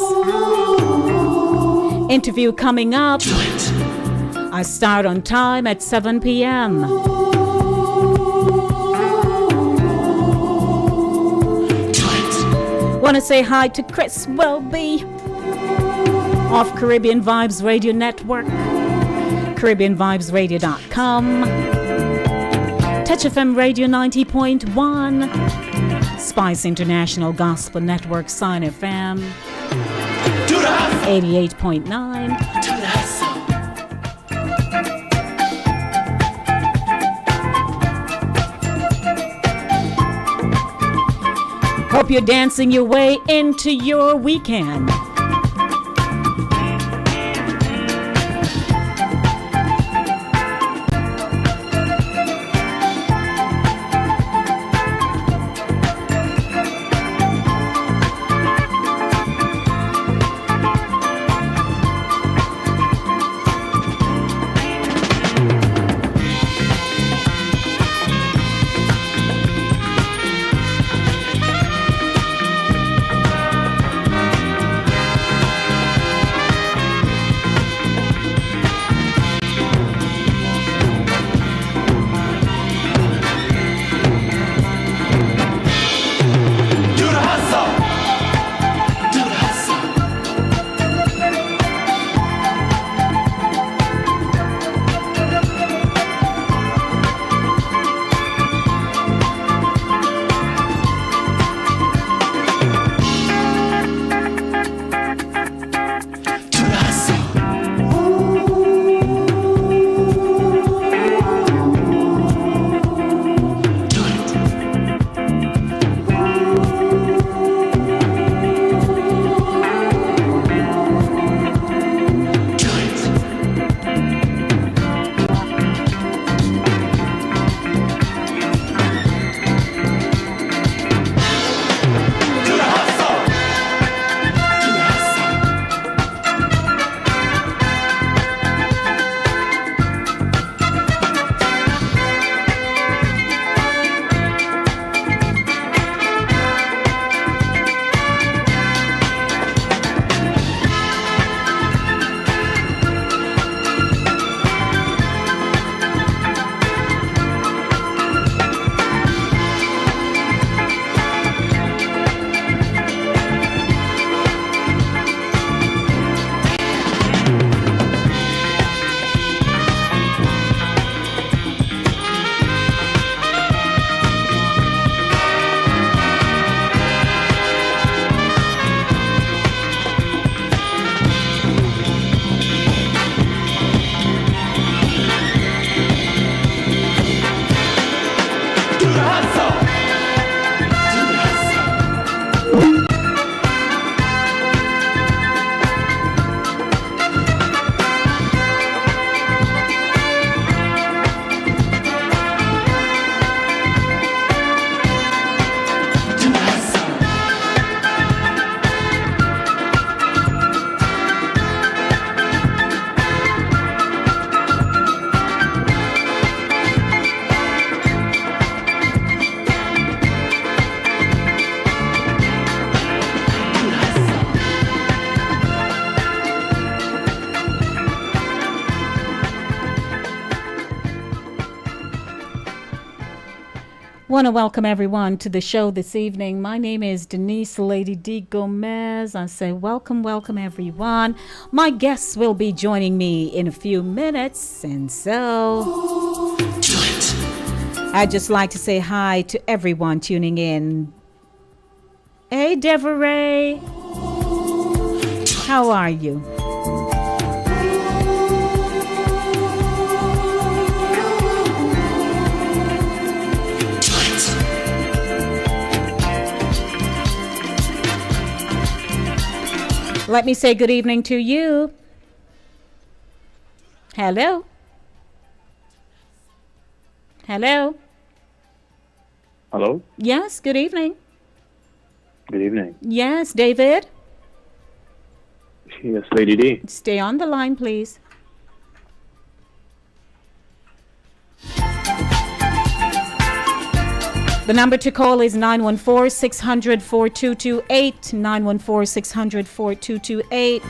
Speaker 9: Interview coming up. I start on time at 7 p.m. Want to say hi to Chris Welby of Caribbean Vibes Radio Network, CaribbeanVibesRadio.com, Touch FM Radio 90.1, Spice International Gospel Network, Sign FM 88.9. Hope you're dancing your way into your weekend. Want to welcome everyone to the show this evening. My name is Denise Lady D. Gomez. I say welcome everyone. My guests will be joining me in a few minutes, and so I'd just like to say hi to everyone tuning in. Hey, Deveray, how are you? Let me say good evening to you. Hello? Hello?
Speaker 17: Hello?
Speaker 9: Yes, good evening.
Speaker 17: Good evening.
Speaker 9: Yes, David?
Speaker 17: Yes, Lady D.
Speaker 9: Stay on the line, please. The number to call is 914-600-4228, 914-600-4228.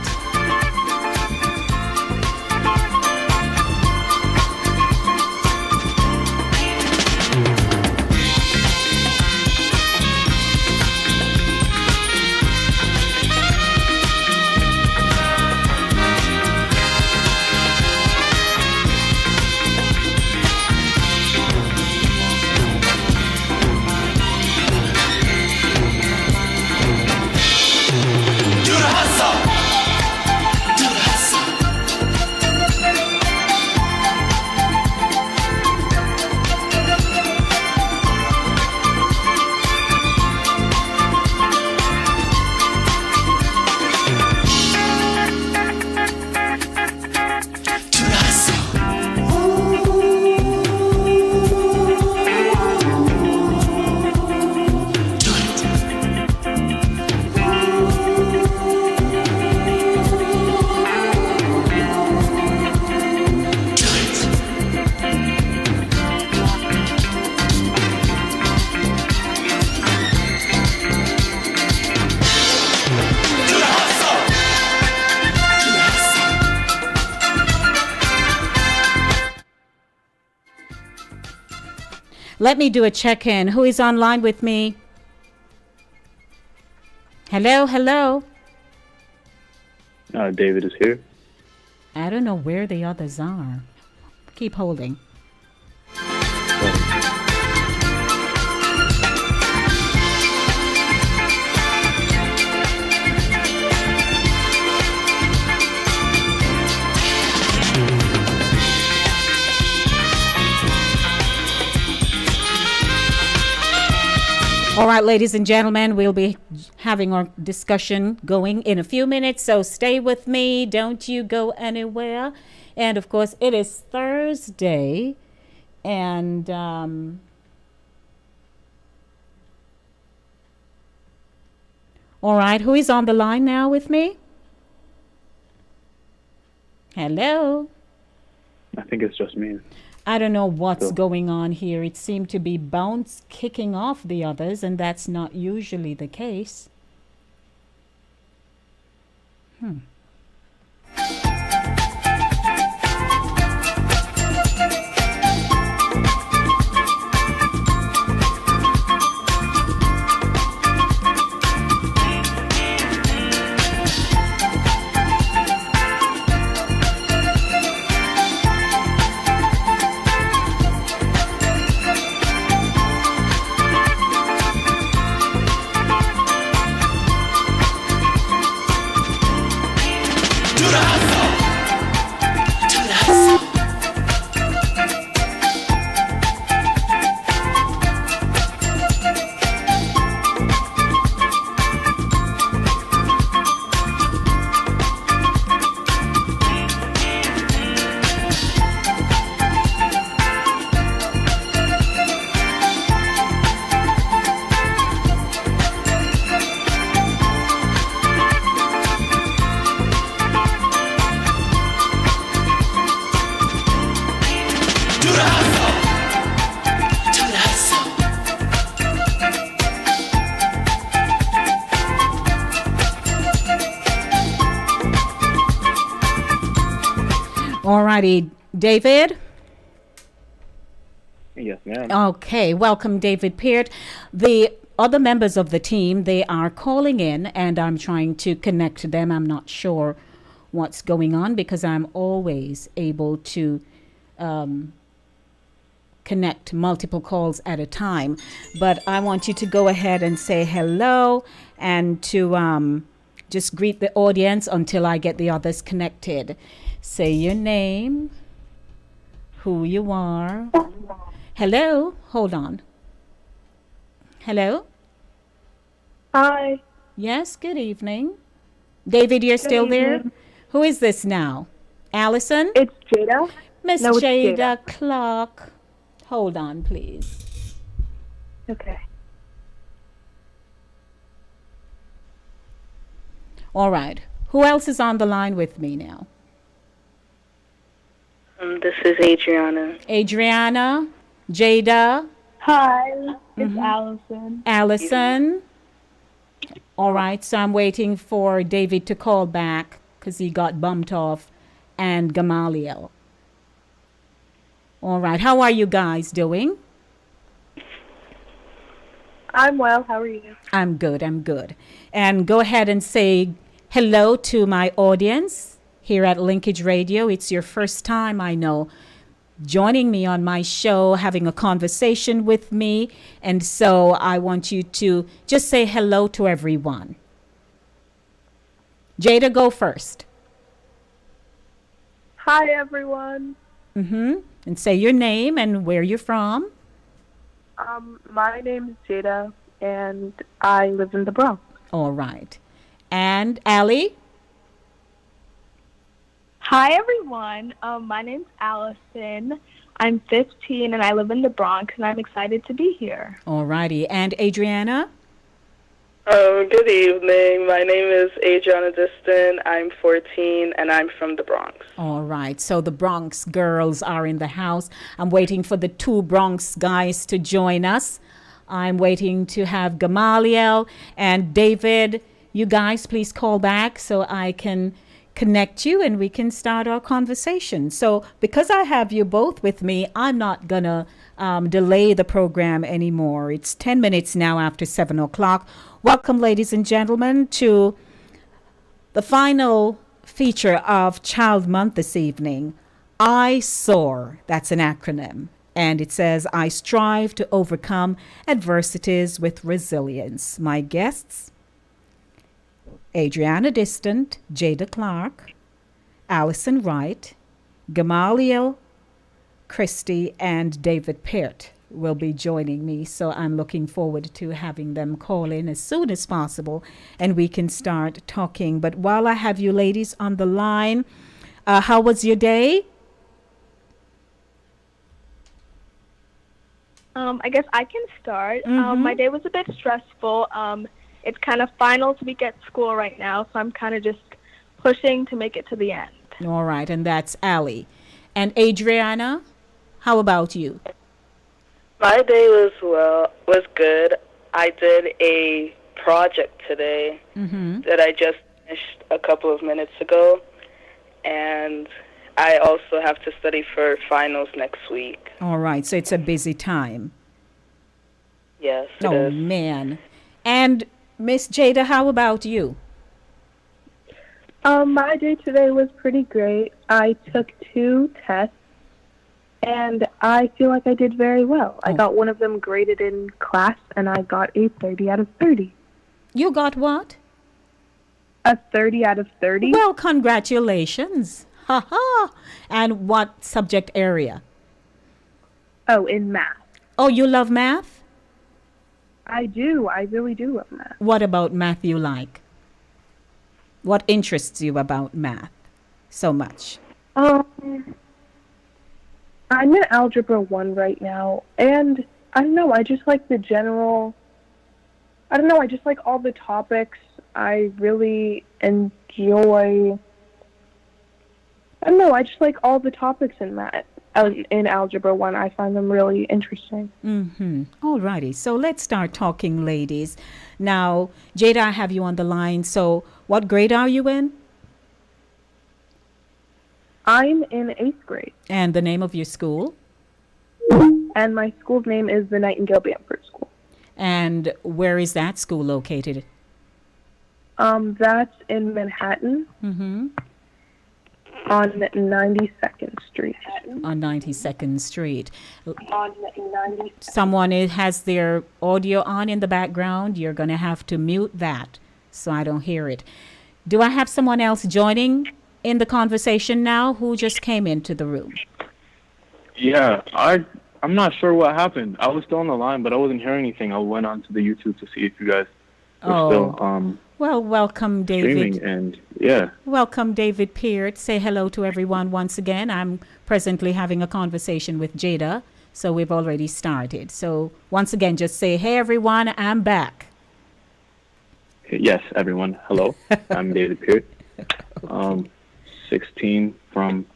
Speaker 9: Let me do a check-in. Who is online with me? Hello, hello.
Speaker 17: David is here.
Speaker 9: I don't know where the others are. Keep holding. All right, ladies and gentlemen, we'll be having our discussion going in a few minutes, so stay with me. Don't you go anywhere. And, of course, it is Thursday, and all right, who is on the line now with me? Hello?
Speaker 17: I think it's just me.
Speaker 9: I don't know what's going on here. It seemed to be kicking off the others, and that's not usually the case. All righty, David?
Speaker 17: Yes, ma'am.
Speaker 9: Okay, welcome, David Peart. The other members of the team, they are calling in, and I'm trying to connect to them. I'm not sure what's going on because I'm always able to connect multiple calls at a time. But I want you to go ahead and say hello and to just greet the audience until I get the others connected. Say your name, who you are. Hello? Hold on. Hello?
Speaker 18: Hi.
Speaker 9: Yes, good evening. David, you're still there? Who is this now? Allison?
Speaker 18: It's Jada.
Speaker 9: Miss
Speaker 18: No, it's
Speaker 9: Jada Clark. Hold on, please.
Speaker 18: Okay.
Speaker 9: All right. Who else is on the line with me now?
Speaker 18: This is Adriana.
Speaker 9: Adriana, Jada.
Speaker 18: Hi, it's Allison.
Speaker 9: Allison. All right, so I'm waiting for David to call back because he got bumped off, and Gamaliel. All right, how are you guys doing?
Speaker 18: I'm well. How are you?
Speaker 9: I'm good, I'm good. And go ahead and say hello to my audience here at Linkage Radio. It's your first time, I know, joining me on my show, having a conversation with me. And so I want you to just say hello to everyone. Jada, go first.
Speaker 18: Hi, everyone.
Speaker 9: And say your name and where you're from.
Speaker 18: My name is Jada, and I live in the Bronx.
Speaker 9: All right. And Allie?
Speaker 18: Hi, everyone. My name's Allison. I'm 15, and I live in the Bronx, and I'm excited to be here.
Speaker 9: All righty. And Adriana?
Speaker 19: Good evening. My name is Adriana Diston. I'm 14, and I'm from the Bronx.
Speaker 9: All right. So the Bronx girls are in the house. I'm waiting for the two Bronx guys to join us. I'm waiting to have Gamaliel and David. You guys, please call back so I can connect you and we can start our conversation. So because I have you both with me, I'm not going to delay the program anymore. It's 10 minutes now after 7 o'clock. Welcome, ladies and gentlemen, to the final feature of Child Month this evening. I SOAR, that's an acronym, and it says, I strive to overcome adversities with resilience. My guests, Adriana Distant, Jada Clark, Allison Wright, Gamaliel Christie, and David Peart will be joining me. So I'm looking forward to having them call in as soon as possible and we can start talking. But while I have you ladies on the line, how was your day?
Speaker 18: I guess I can start. My day was a bit stressful. It's kind of finals week at school right now, so I'm kind of just pushing to make it to the end.
Speaker 9: All right, and that's Allie. And Adriana, how about you?
Speaker 19: My day was good. I did a project today that I just finished a couple of minutes ago, and I also have to study for finals next week.
Speaker 9: All right, so it's a busy time.
Speaker 19: Yes, it
Speaker 9: Oh,
Speaker 19: is.
Speaker 9: man. And Miss Jada, how about you?
Speaker 18: My day today was pretty great. I took 2 tests, and I feel like I did very well. I got one of them graded in class, and I got a 30 out of 30.
Speaker 9: You got what?
Speaker 18: A 30 out of 30.
Speaker 9: Well, congratulations. Ha ha. And what subject area?
Speaker 18: Oh, in math.
Speaker 9: Oh, you love math?
Speaker 18: I do. I really do love math.
Speaker 9: What about math you like? What interests you about math so much?
Speaker 18: I'm in Algebra 1 right now, and I don't know, I just like the general, I don't know, I just like all the topics. I really enjoy, I don't know, I just like all the topics in math. In Algebra 1, I find them really interesting.
Speaker 9: All righty. So let's start talking, ladies. Now, Jada, I have you on the line. So what grade are you in?
Speaker 18: I'm in 8th grade.
Speaker 9: And the name of your school?
Speaker 18: And my school's name is the Nightingale Bamford School.
Speaker 9: And where is that school located?
Speaker 18: That's in Manhattan. On 92nd Street.
Speaker 9: On 92nd Street.
Speaker 18: On 92nd.
Speaker 9: Someone has their audio on in the background. You're going to have to mute that so I don't hear it. Do I have someone else joining in the conversation now who just came into the room?
Speaker 17: Yeah, I'm not sure what happened. I was still on the line, but I wasn't hearing anything. I went on to the YouTube to see if you guys were still
Speaker 9: well, welcome, David.
Speaker 17: streaming, and yeah.
Speaker 9: Welcome, David Peart. Say hello to everyone once again. I'm presently having a conversation with Jada, so we've already started. So once again, just say, hey, everyone, I'm back.
Speaker 17: Yes, everyone. Hello, I'm David Peart. 16 from,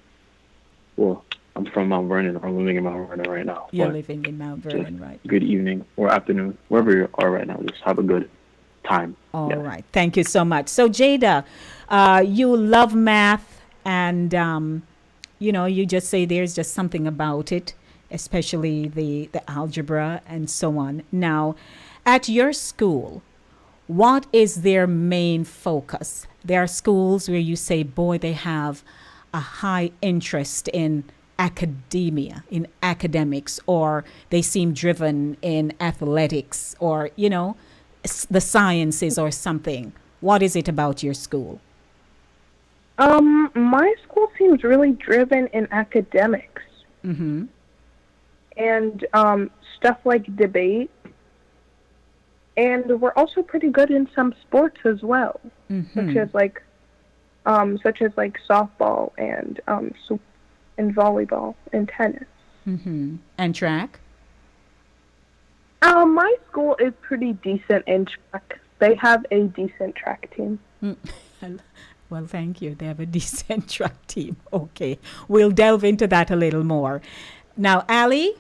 Speaker 17: well, I'm from Mount Vernon. I'm living in Mount Vernon right now.
Speaker 9: You're
Speaker 17: But
Speaker 9: living in Mount Vernon, right?
Speaker 17: good evening or afternoon, wherever you are right now. Just have a good time.
Speaker 9: All right. Thank you so much. So, Jada, you love math, and, you just say there's just something about it, especially the algebra and so on. Now, at your school, what is their main focus? There are schools where you say, boy, they have a high interest in academia, in academics, or they seem driven in athletics, or, the sciences or something. What is it about your school?
Speaker 18: My school seems really driven in academics.
Speaker 9: Mm-hmm.
Speaker 18: And stuff like debate. And we're also pretty good in some sports as well, such as like softball and volleyball and tennis.
Speaker 9: Mm-hmm. And track?
Speaker 18: My school is pretty decent in track. They have a decent track team.
Speaker 9: Well, thank you. They have a decent track team. Okay. We'll delve into that a little more. Now, Allie?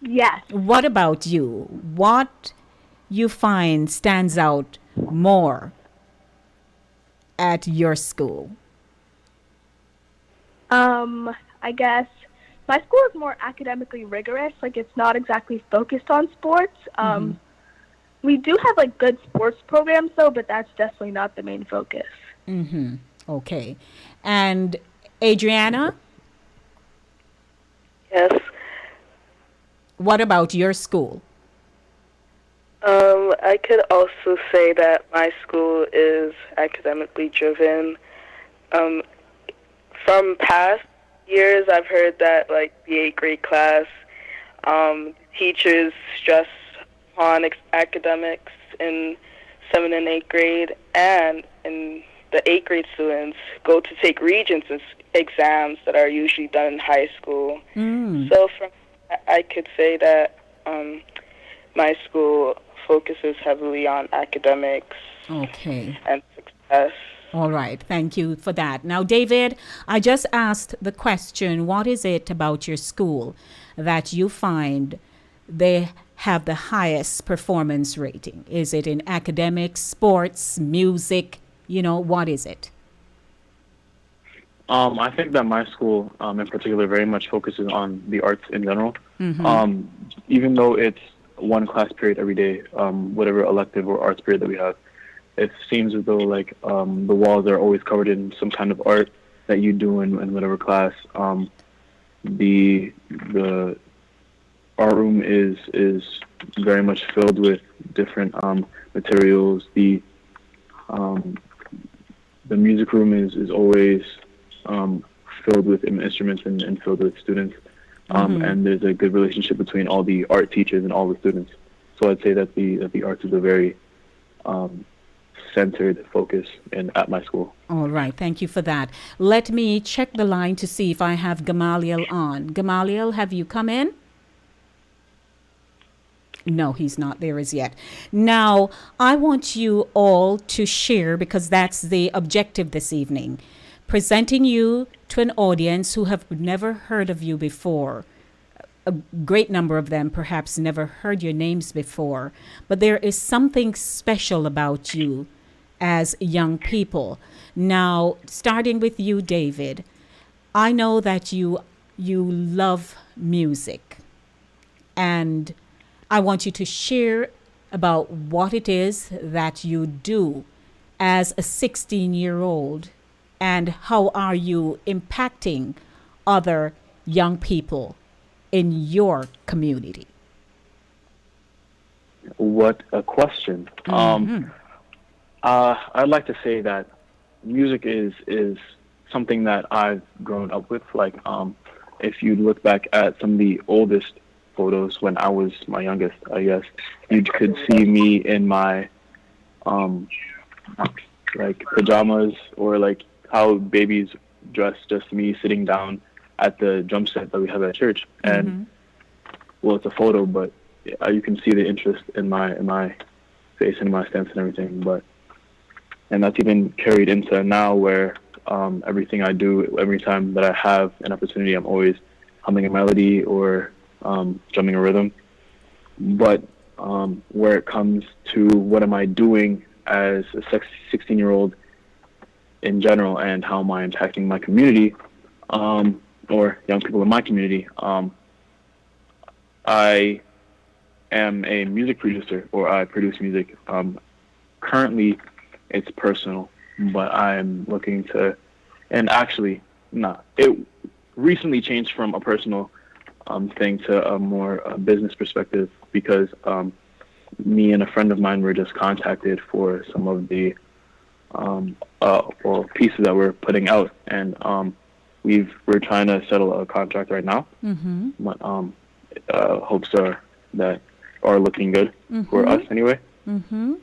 Speaker 18: Yes.
Speaker 9: What about you? What you find stands out more at your school?
Speaker 20: I guess my school is more academically rigorous. Like, it's not exactly focused on sports. We do have, like, good sports programs, though, but that's definitely not the main focus.
Speaker 9: Mm-hmm. Okay. And Adriana?
Speaker 19: Yes.
Speaker 9: What about your school?
Speaker 19: I could also say that my school is academically driven. From past years, I've heard that, like, the 8th grade class, teachers stress on academics in 7th and 8th grade, and in the 8th grade students go to take regents exams that are usually done in high school. So I could say that my school focuses heavily on academics and success.
Speaker 9: All right. Thank you for that. Now, David, I just asked the question, what is it about your school that you find they have the highest performance rating? Is it in academics, sports, music? What is it?
Speaker 17: I think that my school, in particular, very much focuses on the arts in general. Even though it's one class period every day, whatever elective or arts period that we have, it seems as though like the walls are always covered in some kind of art that you do in whatever class. The art room is very much filled with different materials. The music room is always filled with instruments and filled with students. And there's a good relationship between all the art teachers and all the students. So I'd say that the arts is a very centered focus at my school.
Speaker 9: All right. Thank you for that. Let me check the line to see if I have Gamaliel on. Gamaliel, have you come in? No, he's not there as yet. Now, I want you all to share, because that's the objective this evening, presenting you to an audience who have never heard of you before. A great number of them perhaps never heard your names before, but there is something special about you as young people. Now, starting with you, David, I know that you love music, and I want you to share about what it is that you do as a 16-year-old, and how are you impacting other young people in your community?
Speaker 17: What a question. I'd like to say that music is something that I've grown up with. Like, if you look back at some of the oldest photos when I was my youngest, I guess, you could see me in my like pajamas, or like how babies dress, just me sitting down at the drum set that we have at church. And well, it's a photo, but you can see the interest in my face and my stance and everything. And that's even carried into now, where everything I do, every time that I have an opportunity, I'm always humming a melody or drumming a rhythm. But where it comes to what am I doing as a 16-year-old in general and how am I impacting my community or young people in my community, I am a music producer, or I produce music. Currently, it's personal, but I'm looking to, and actually, it recently changed from a personal thing to a more business perspective because me and a friend of mine were just contacted for some of the pieces that we're putting out, and we're trying to settle a contract right now.
Speaker 9: Mm-hmm.
Speaker 17: But hopes are looking good for us anyway.
Speaker 9: Mm-hmm.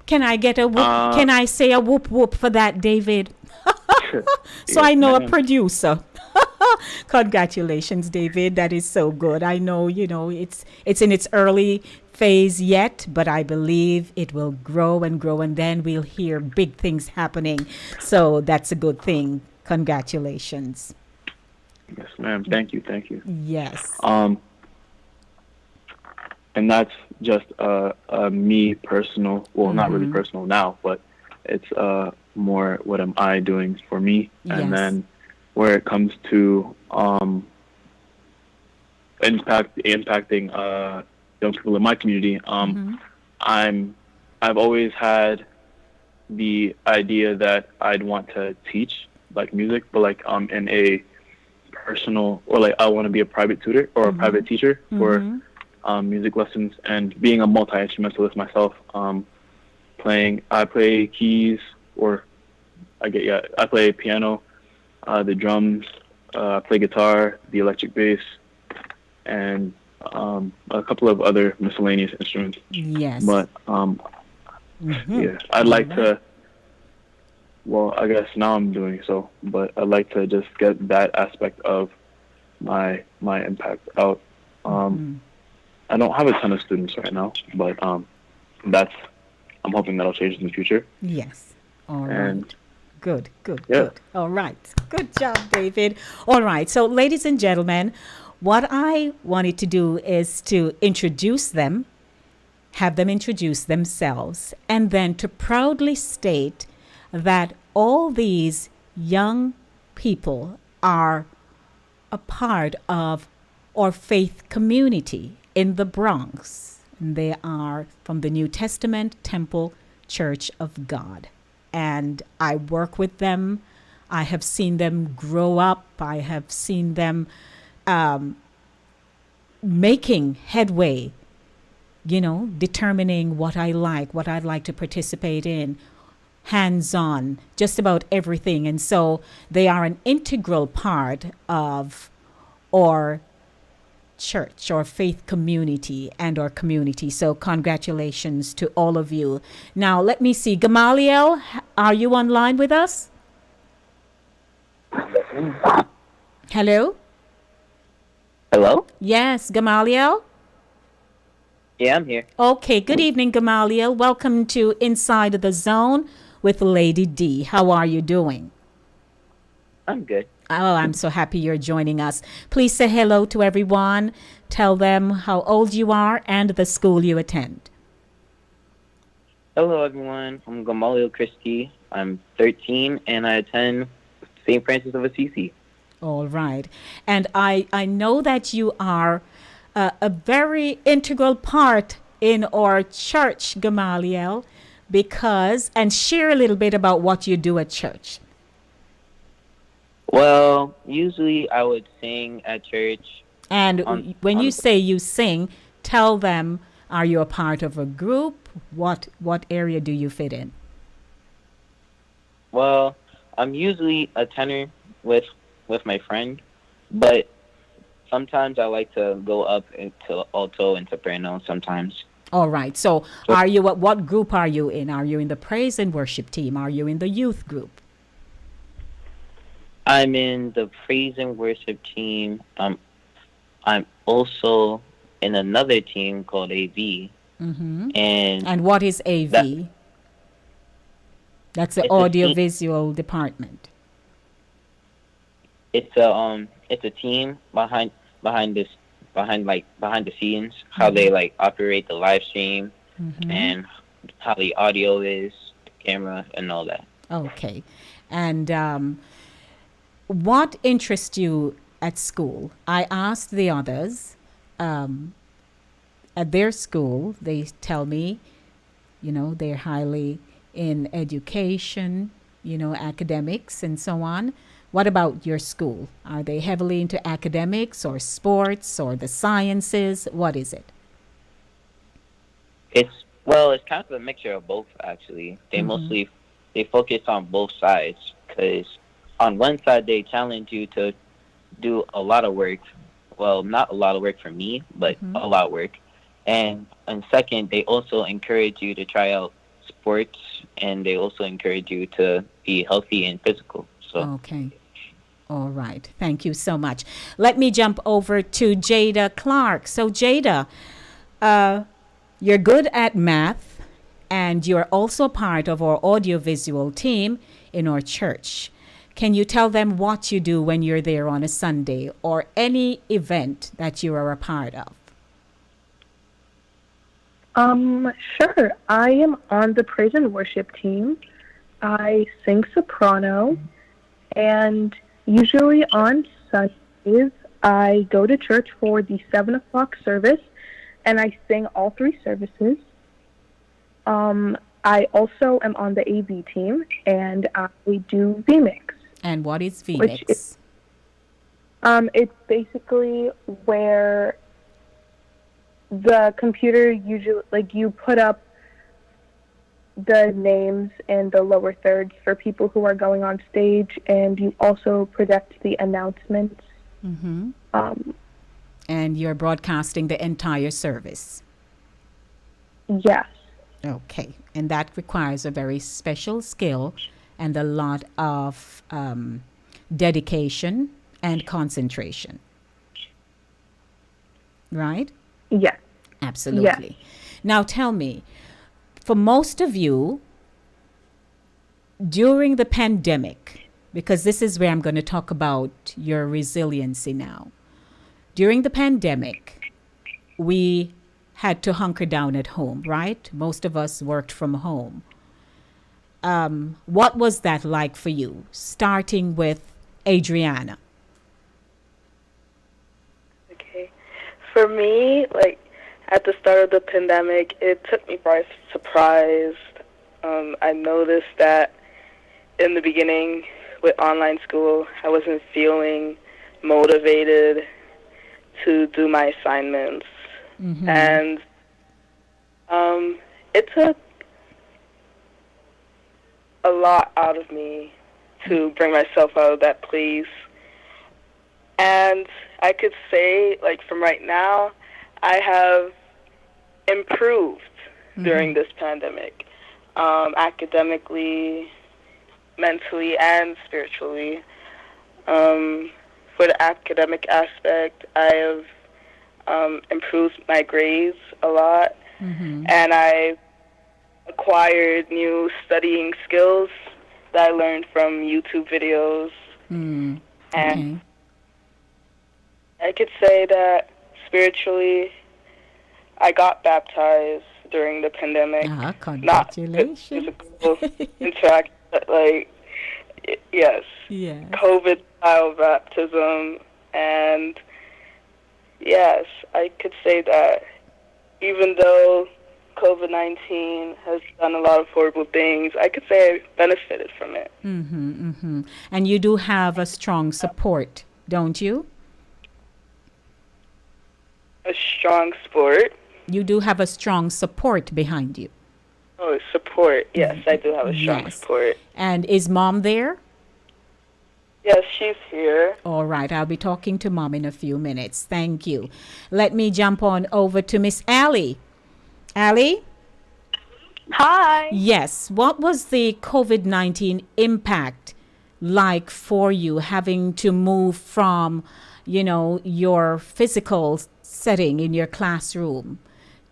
Speaker 9: Can I get a whoop? Can I say a whoop whoop for that, David? So I know a producer. Congratulations, David. That is so good. I know, it's in its early phase yet, but I believe it will grow and grow, and then we'll hear big things happening. So that's a good thing. Congratulations.
Speaker 17: Yes, ma'am. Thank you.
Speaker 9: Yes.
Speaker 17: And that's just me personal. Well, not really personal now, but it's more what am I doing for me, and then where it comes to impacting young people in my community. I've always had the idea that I'd want to teach like music, but like in a personal, or like I want to be a private tutor or a private teacher for music lessons, and being a multi-instrumentalist myself. I play keys, or I play piano, the drums, I play guitar, the electric bass, and a couple of other miscellaneous instruments.
Speaker 9: Yes.
Speaker 17: But I'd like to. Well, I guess now I'm doing so, but I'd like to just get that aspect of my impact out. I don't have a ton of students right now, but I'm hoping that'll change in the future.
Speaker 9: Yes. All
Speaker 17: And
Speaker 9: right. Good. All right. Good job, David. All right. So, ladies and gentlemen, what I wanted to do is to introduce them, have them introduce themselves, and then to proudly state that all these young people are a part of our faith community in the Bronx. They are from the New Testament Temple Church of God. And I work with them. I have seen them grow up. I have seen them making headway, determining what I'd like to participate in, hands-on, just about everything. And so they are an integral part of our church or faith community and our community. So congratulations to all of you. Now let me see, Gamaliel, are you online with us? Hello? Yes, Gamaliel?
Speaker 21: Yeah, I'm here.
Speaker 9: Okay, good evening, Gamaliel. Welcome to Inside the Zone with Lady D. How are you doing?
Speaker 21: I'm good.
Speaker 9: Oh, I'm so happy you're joining us. Please say hello to everyone. Tell them how old you are and the school you attend.
Speaker 21: Hello, everyone. I'm Gamaliel Christie. I'm 13, and I attend St. Francis of Assisi.
Speaker 9: All right. And I know that you are a very integral part in our church, Gamaliel, and share a little bit about what you do at church.
Speaker 21: Well, usually I would sing at church.
Speaker 9: And when you say you sing, tell them, are you a part of a group? What area do you fit in?
Speaker 21: Well, I'm usually a tenor with my friend, but sometimes I like to go up into alto and soprano sometimes.
Speaker 9: All right. So what group are you in? Are you in the praise and worship team? Are you in the youth group?
Speaker 21: I'm in the praise and worship team. I'm also in another team called AV.
Speaker 9: Mm-hmm.
Speaker 21: And
Speaker 9: what is AV? That's the
Speaker 21: It's a team.
Speaker 9: audiovisual department.
Speaker 21: It's a team behind this behind the scenes, how they like operate the live stream and how the audio is, the camera and all that.
Speaker 9: Okay. And what interests you at school? I asked the others at their school, they tell me, they're highly in education, academics and so on. What about your school? Are they heavily into academics or sports or the sciences? What is it?
Speaker 21: It's kind of a mixture of both, actually. They focus on both sides, because on one side they challenge you to do a lot of work. Well, not a lot of work for me, but a lot of work. And second, they also encourage you to try out sports, and they also encourage you to be healthy and physical. So.
Speaker 9: Okay. All right. Thank you so much. Let me jump over to Jada Clark. So, Jada, you're good at math, and you're also part of our audiovisual team in our church. Can you tell them what you do when you're there on a Sunday or any event that you are a part of?
Speaker 18: Sure. I am on the praise and worship team. I sing soprano, and usually on Sundays, I go to church for the 7 o'clock service, and I sing all 3 services. I also am on the AV team, and I do vMix.
Speaker 9: And what is vMix?
Speaker 18: It's basically where the computer usually, you put up the names in the lower thirds for people who are going on stage, and you also project the announcements.
Speaker 9: And you're broadcasting the entire service?
Speaker 18: Yes.
Speaker 9: Okay. And that requires a very special skill and a lot of dedication and concentration. Right?
Speaker 18: Yes.
Speaker 9: Absolutely. Yes. Now tell me, for most of you, during the pandemic, because this is where I'm going to talk about your resiliency now. During the pandemic, we had to hunker down at home, right? Most of us worked from home. What was that like for you, starting with Adriana?
Speaker 19: Okay. For me, at the start of the pandemic, it took me by surprise. I noticed that in the beginning with online school, I wasn't feeling motivated to do my assignments. And it took a lot out of me to bring myself out of that place. And I could say, from right now, I have improved during this pandemic, academically, mentally, and spiritually. For the academic aspect, I have improved my grades a lot, and I acquired new studying skills that I learned from YouTube videos. And I could say that spiritually, I got baptized during the pandemic.
Speaker 9: Congratulations.
Speaker 19: Not physical interaction, but yes. COVID-style baptism. And yes, I could say that even though COVID-19 has done a lot of horrible things, I could say I benefited from it.
Speaker 9: And you do have a strong support, don't you?
Speaker 19: A strong support?
Speaker 9: You do have a strong support behind you.
Speaker 19: Oh, support. Yes, I do have a strong support.
Speaker 9: And is Mom there?
Speaker 19: Yes, she's here.
Speaker 9: All right, I'll be talking to Mom in a few minutes. Thank you. Let me jump on over to Miss Allie. Allie?
Speaker 20: Hi.
Speaker 9: Yes. What was the COVID-19 impact like for you, having to move from, your physical setting in your classroom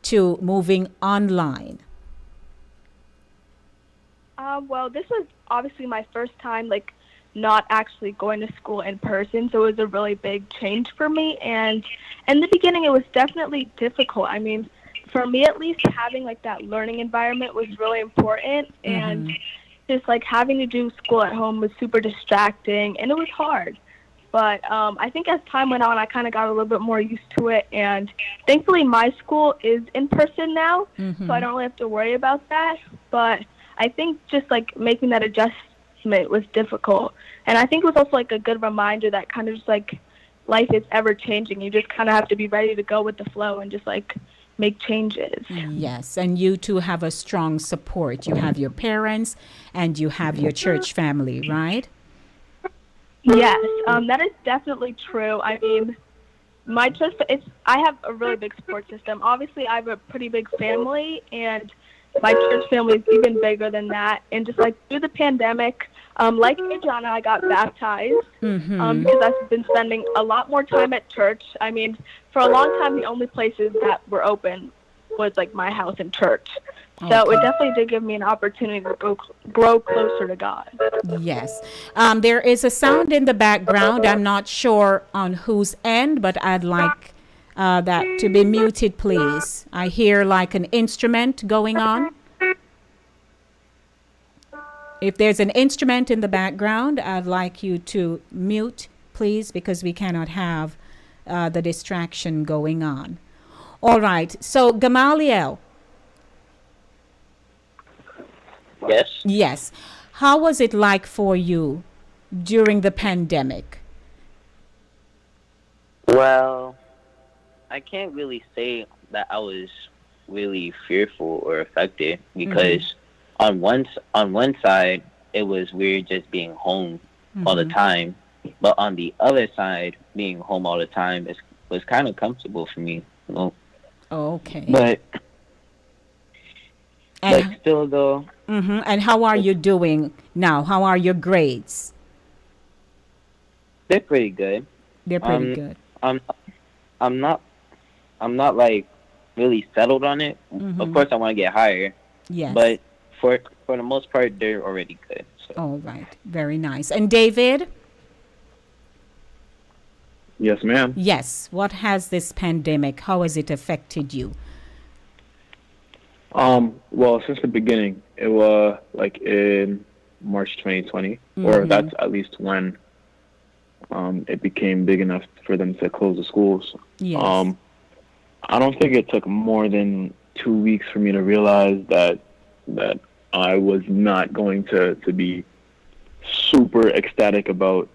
Speaker 9: to moving online?
Speaker 20: Well, this was obviously my first time, like, not actually going to school in person, so it was a really big change for me. And in the beginning, it was definitely difficult. I mean, for me at least, having, like, that learning environment was really important. And just, like, having to do school at home was super distracting, and it was hard. But I think as time went on, I kind of got a little bit more used to it. And thankfully, my school is in person now, so I don't really have to worry about that. But I think just, like, making that adjustment was difficult. And I think it was also, like, a good reminder that kind of just, like, life is ever changing. You just kind of have to be ready to go with the flow and just, like, make changes.
Speaker 9: Yes, and you two have a strong support. You have your parents and you have your church family, right?
Speaker 20: Yes, that is definitely true. I mean, my church, I have a really big support system. Obviously, I have a pretty big family, and my church family is even bigger than that. And just, like, through the pandemic, like Jana, I got baptized because I've been spending a lot more time at church. I mean, for a long time, the only places that were open was, like, my house and church. So it definitely did give me an opportunity to grow closer to God.
Speaker 9: Yes. There is a sound in the background. I'm not sure on whose end, but I'd like that to be muted, please. I hear like an instrument going on. If there's an instrument in the background, I'd like you to mute, please, because we cannot have the distraction going on. All right. So, Gamaliel.
Speaker 21: Yes.
Speaker 9: Yes. How was it like for you during the pandemic?
Speaker 21: Well, I can't really say that I was really fearful or affected because on one side it was weird just being home all the time, but on the other side, being home all the time was kind of comfortable for me. You know?
Speaker 9: Okay.
Speaker 21: But still though.
Speaker 9: And how are you doing now? How are your grades?
Speaker 21: They're pretty good.
Speaker 9: They're pretty good.
Speaker 21: I'm not like really settled on it. Of course, I want to get higher.
Speaker 9: Yes.
Speaker 21: But for the most part, they're already good. So.
Speaker 9: All right. Very nice. And David?
Speaker 17: Yes, ma'am.
Speaker 9: Yes. What has this pandemic, how has it affected you?
Speaker 17: Well, since the beginning, it was like in March 2020, or that's at least when it became big enough for them to close the schools.
Speaker 9: Yes.
Speaker 17: I don't think it took more than 2 weeks for me to realize that I was not going to be super ecstatic about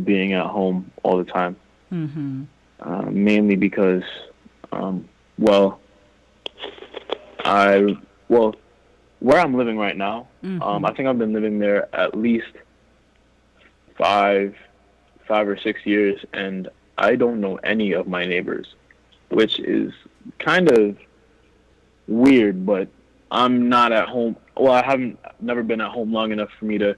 Speaker 17: being at home all the time. Mainly because, where I'm living right now, I think I've been living there at least 5 or 6 years, and I don't know any of my neighbors, which is kind of weird, but I'm not at home. Well, I haven't never been at home long enough for me to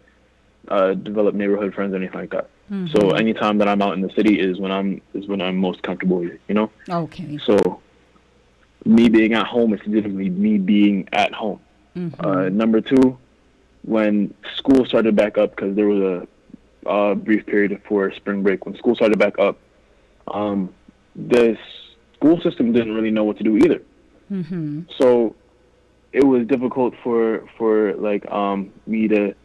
Speaker 17: develop neighborhood friends or anything like that. So anytime that I'm out in the city is when I'm most comfortable, you know?
Speaker 9: Okay.
Speaker 17: So me being at home is literally me being at home. Number two, when school started back up, because there was a brief period for spring break, when school started back up, the school system didn't really know what to do either. So it was difficult for like me to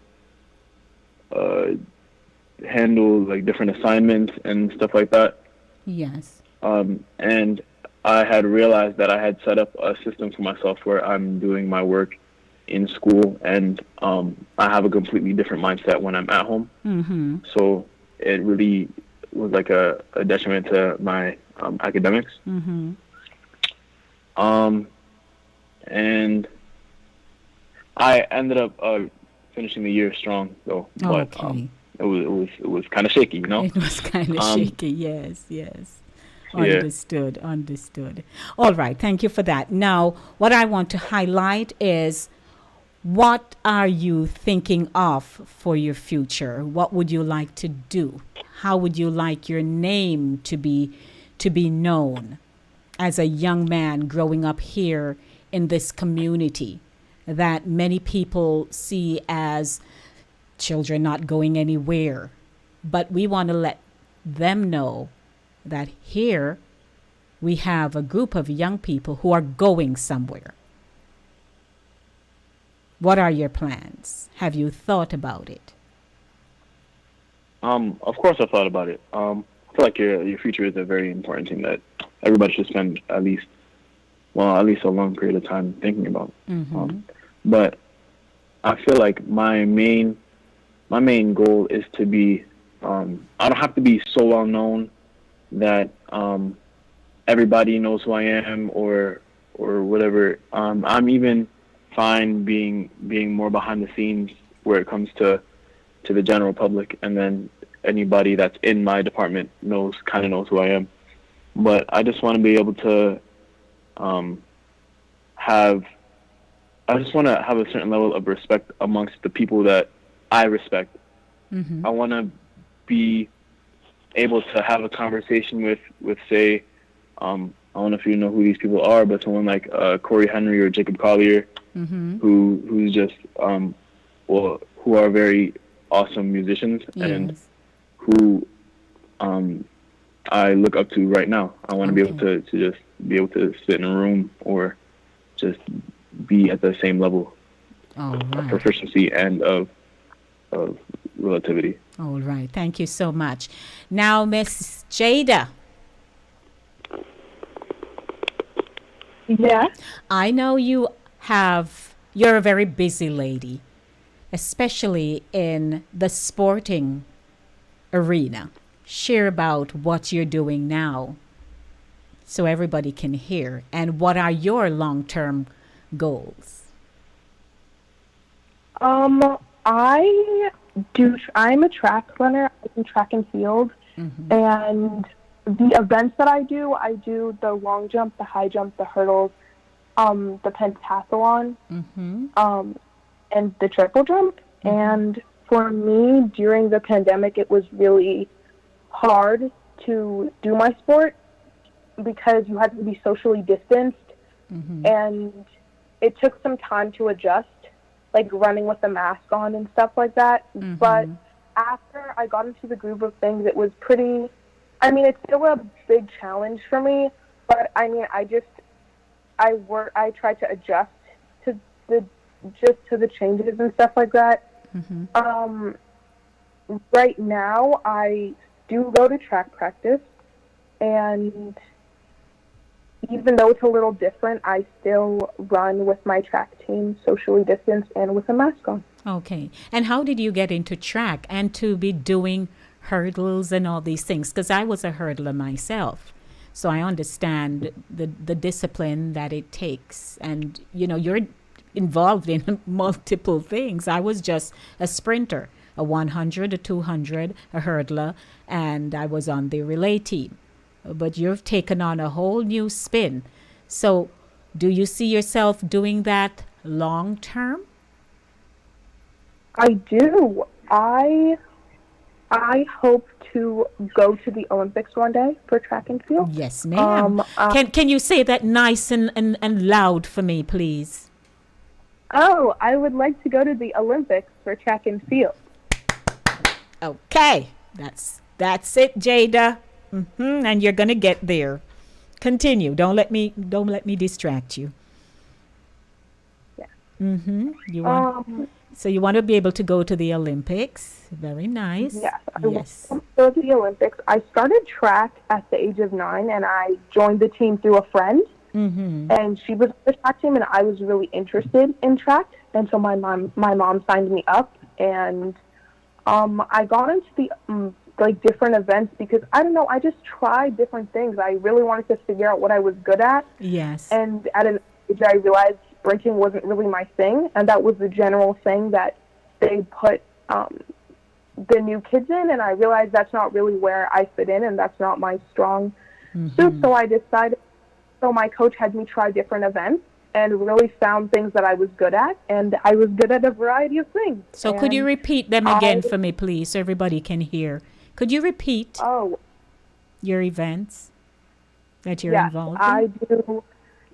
Speaker 17: handle like different assignments and stuff like that.
Speaker 9: Yes.
Speaker 17: And I had realized that I had set up a system for myself where I'm doing my work in school, and I have a completely different mindset when I'm at home. So it really was like a detriment to my academics. And I ended up finishing the year strong, though. But it was kind of shaky, you know.
Speaker 9: It was kind of shaky. Yes. Understood. All right. Thank you for that. Now, what I want to highlight is, what are you thinking of for your future? What would you like to do? How would you like your name to be known as a young man growing up here in this community? that many people see as children not going anywhere. But we want to let them know that here we have a group of young people who are going somewhere. What are your plans? Have you thought about it?
Speaker 17: Of course, I thought about it. I feel like your future is a very important thing that everybody should spend at least a long period of time thinking about. But I feel like my main goal is to be. I don't have to be so well known that everybody knows who I am or whatever. I'm even fine being more behind the scenes where it comes to the general public, and then anybody that's in my department kind of knows who I am. But I just want to be able to have a certain level of respect amongst the people that I respect. I want to be able to have a conversation with say, I don't know if you know who these people are, but someone like Corey Henry or Jacob Collier, who's just who are very awesome musicians and who I look up to right now. I want to be able to just be able to sit in a room or just be at the same level of proficiency and of relativity.
Speaker 9: All right. Thank you so much. Now, Miss Jada.
Speaker 18: Yeah.
Speaker 9: I know you're a very busy lady, especially in the sporting arena. Share about what you're doing now so everybody can hear, and what are your long-term goals?
Speaker 18: I'm a track runner in track and field, and the events that I do the long jump, the high jump, the hurdles, the pentathlon, and the triple jump. And for me, during the pandemic, it was really hard to do my sport because you had to be socially distanced, and it took some time to adjust, like running with the mask on and stuff like that. But after I got into the groove of things, it was pretty, it's still a big challenge for me, but I try to adjust to the changes and stuff like that. Right now I do go to track practice, and even though it's a little different, I still run with my track team, socially distanced and with a mask on.
Speaker 9: Okay. And how did you get into track and to be doing hurdles and all these things? Because I was a hurdler myself, so I understand the discipline that it takes. And, you're involved in multiple things. I was just a sprinter, a 100, a 200, a hurdler, and I was on the relay team. But you've taken on a whole new spin. So do you see yourself doing that long term?
Speaker 18: I do. I hope to go to the Olympics one day for track and field.
Speaker 9: Yes, ma'am. Can you say that nice and loud for me, please?
Speaker 18: Oh, I would like to go to the Olympics for track and field.
Speaker 9: Okay. That's it, Jada. And you're gonna get there. Continue. Don't let me distract you.
Speaker 18: Yeah.
Speaker 9: You want. So you want to be able to go to the Olympics. Very nice.
Speaker 18: Yes. I want to go to the Olympics. I started track at the age of 9, and I joined the team through a friend. And she was on the track team, and I was really interested in track. And so my mom signed me up, and I got into the different events because I don't know, I just tried different things. I really wanted to figure out what I was good at.
Speaker 9: Yes.
Speaker 18: And at an age I realized sprinting wasn't really my thing, and that was the general thing that they put the new kids in, and I realized that's not really where I fit in, and that's not my strong suit. So I decided, my coach had me try different events and really found things that I was good at, and I was good at a variety of things.
Speaker 9: So could you repeat them again for me, please, so everybody can hear? Could you repeat your events that you're involved in?
Speaker 18: I do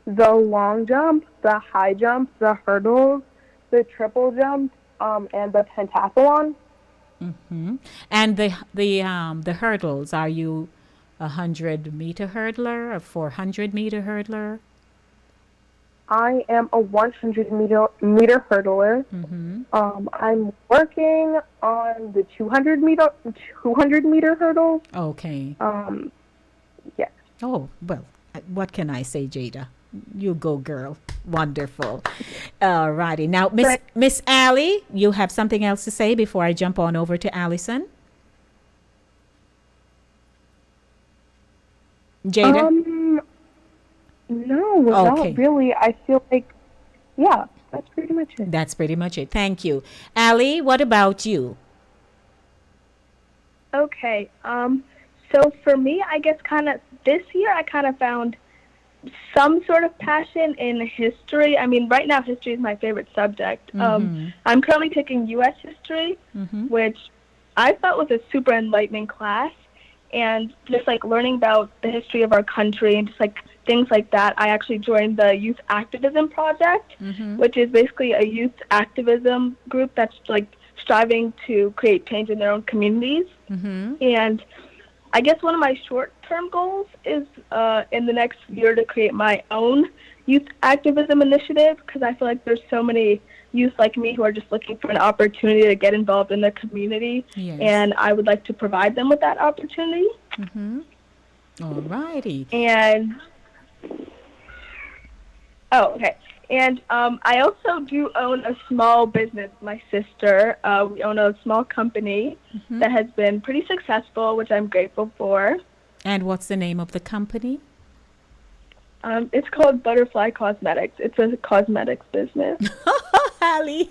Speaker 18: the long jump, the high jump, the hurdles, the triple jump, and the pentathlon.
Speaker 9: And the hurdles, are you a 100-meter hurdler, a 400-meter hurdler?
Speaker 18: I am a 100-meter hurdler. I'm working on the 200-meter hurdles.
Speaker 9: Okay.
Speaker 18: Yes.
Speaker 9: Oh, well, what can I say, Jada? You go, girl. Wonderful. All righty. Now, Miss Allie, you have something else to say before I jump on over to Allison? Jada?
Speaker 18: No, not really. I feel like, yeah, that's pretty much it.
Speaker 9: That's pretty much it. Thank you. Allie, what about you?
Speaker 20: Okay. So for me, I guess kind of this year, I kind of found some sort of passion in history. I mean, right now, history is my favorite subject. I'm currently taking U.S. history, which I thought was a super enlightening class. And just like learning about the history of our country and just like things like that, I actually joined the Youth Activism Project, which is basically a youth activism group that's like striving to create change in their own communities. And I guess one of my short-term goals is in the next year to create my own youth activism initiative, because I feel like there's so many youth like me who are just looking for an opportunity to get involved in their community, and I would like to provide them with that opportunity.
Speaker 9: All righty.
Speaker 20: And okay. And I also do own a small business. My sister, we own a small company that has been pretty successful, which I'm grateful for.
Speaker 9: And what's the name of the company?
Speaker 20: It's called Butterfly Cosmetics. It's a cosmetics business.
Speaker 9: Allie.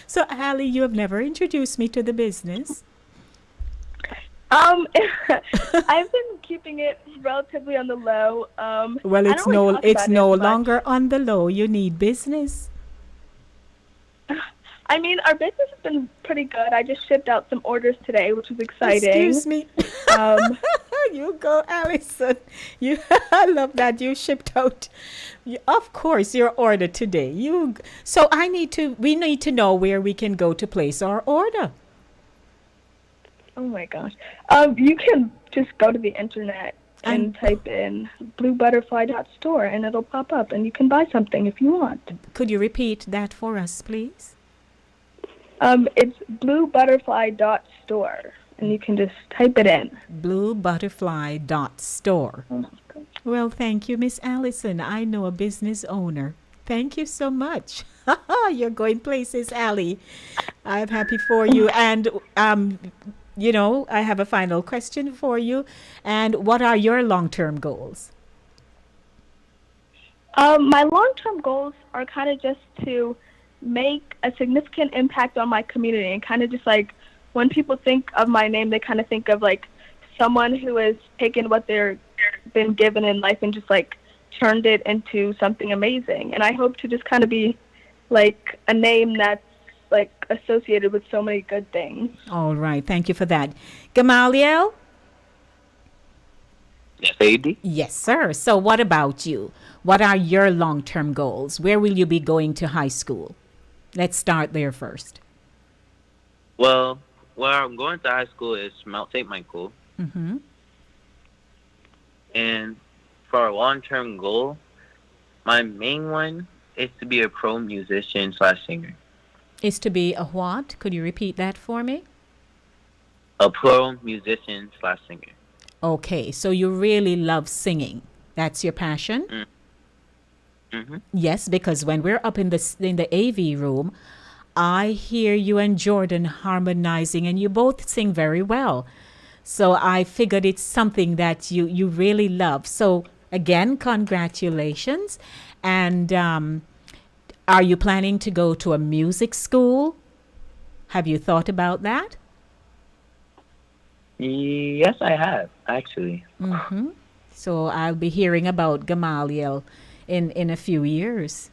Speaker 9: So, Allie, you have never introduced me to the business.
Speaker 20: I've been keeping it relatively on the low.
Speaker 9: Well, it's no longer on the low. You need business.
Speaker 20: I mean, our business has been pretty good. I just shipped out some orders today, which is exciting.
Speaker 9: Excuse me. You go, Allison. I love that you shipped out. Of course, your order today. So we need to know where we can go to place our order.
Speaker 20: Oh my gosh. You can just go to the internet and type in bluebutterfly.store and it'll pop up and you can buy something if you want.
Speaker 9: Could you repeat that for us, please?
Speaker 20: It's bluebutterfly.store and you can just type it in.
Speaker 9: Bluebutterfly.store. Well, thank you, Miss Allison. I know a business owner. Thank you so much. You're going places, Allie. I'm happy for you. And I have a final question for you. And what are your long-term goals?
Speaker 20: My long-term goals are kind of just to make a significant impact on my community and kind of just like when people think of my name, they kind of think of like someone who has taken what they're been given in life and just like turned it into something amazing. And I hope to just kind of be like a name that's like associated with so many good things.
Speaker 9: All right. Thank you for that. Gamaliel?
Speaker 21: Yes, baby.
Speaker 9: Yes, sir. So what about you? What are your long-term goals? Where will you be going to high school? Let's start there first.
Speaker 21: Well, where I'm going to high school is Mount St. Michael. And for a long-term goal, my main one is to be a pro musician / singer.
Speaker 9: Is to be a what? Could you repeat that for me?
Speaker 21: A pro musician / singer.
Speaker 9: Okay, so you really love singing. That's your passion? Yes, because when we're up in the AV room, I hear you and Jordan harmonizing, and you both sing very well. So I figured it's something that you really love. So again, congratulations. And are you planning to go to a music school? Have you thought about that?
Speaker 21: Yes, I have, actually.
Speaker 9: So I'll be hearing about Gamaliel in a few years.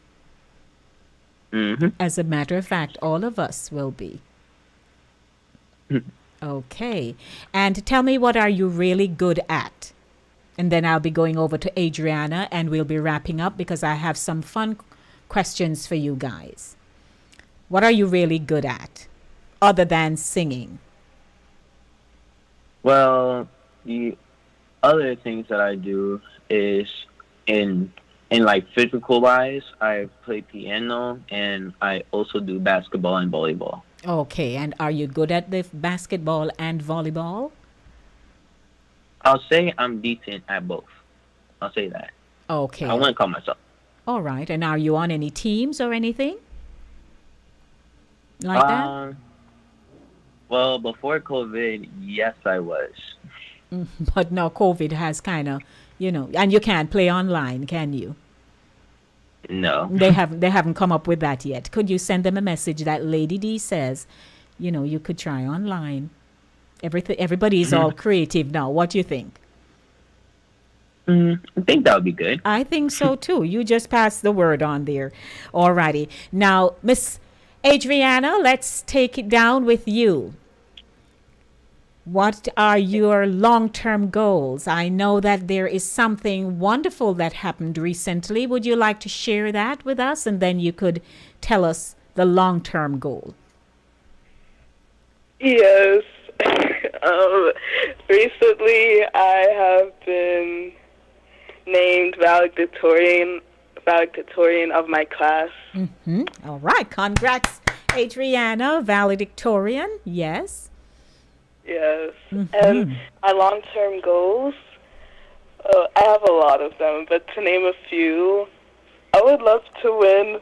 Speaker 9: As a matter of fact, all of us will be. Okay. And tell me, what are you really good at? And then I'll be going over to Adriana and we'll be wrapping up because I have some fun questions for you guys. What are you really good at other than singing?
Speaker 21: Well, the other things that I do is in like physical wise, I play piano and I also do basketball and volleyball.
Speaker 9: Okay, and are you good at the basketball and volleyball?
Speaker 21: I'll say I'm decent at both. I'll say that.
Speaker 9: Okay.
Speaker 21: I wouldn't call myself.
Speaker 9: All right, and are you on any teams or anything like that?
Speaker 21: Well, before COVID, yes, I was.
Speaker 9: But now COVID has kind of, and you can't play online, can you?
Speaker 21: No.
Speaker 9: They haven't come up with that yet. Could you send them a message that Lady D says, you could try online? Everybody is all creative now. What do you think?
Speaker 21: I think that would be good.
Speaker 9: I think so too. You just pass the word on there. Alrighty. Now, Miss Adriana, let's take it down with you. What are your long-term goals? I know that there is something wonderful that happened recently. Would you like to share that with us? And then you could tell us the long-term goal.
Speaker 19: Yes. Recently, I have been named valedictorian of my class.
Speaker 9: All right. Congrats, Adriana, valedictorian. Yes.
Speaker 19: Yes. And my long-term goals, I have a lot of them, but to name a few, I would love to win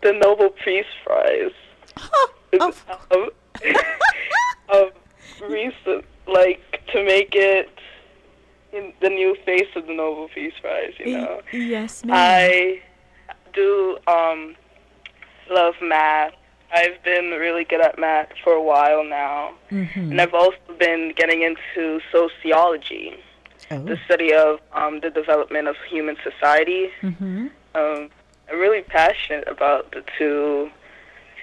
Speaker 19: the Nobel Peace Prize. To make it the new face of the Nobel Peace Prize,
Speaker 9: Yes, ma'am.
Speaker 19: I do love math. I've been really good at math for a while now. And I've also been getting into sociology, the study of the development of human society. I'm really passionate about the two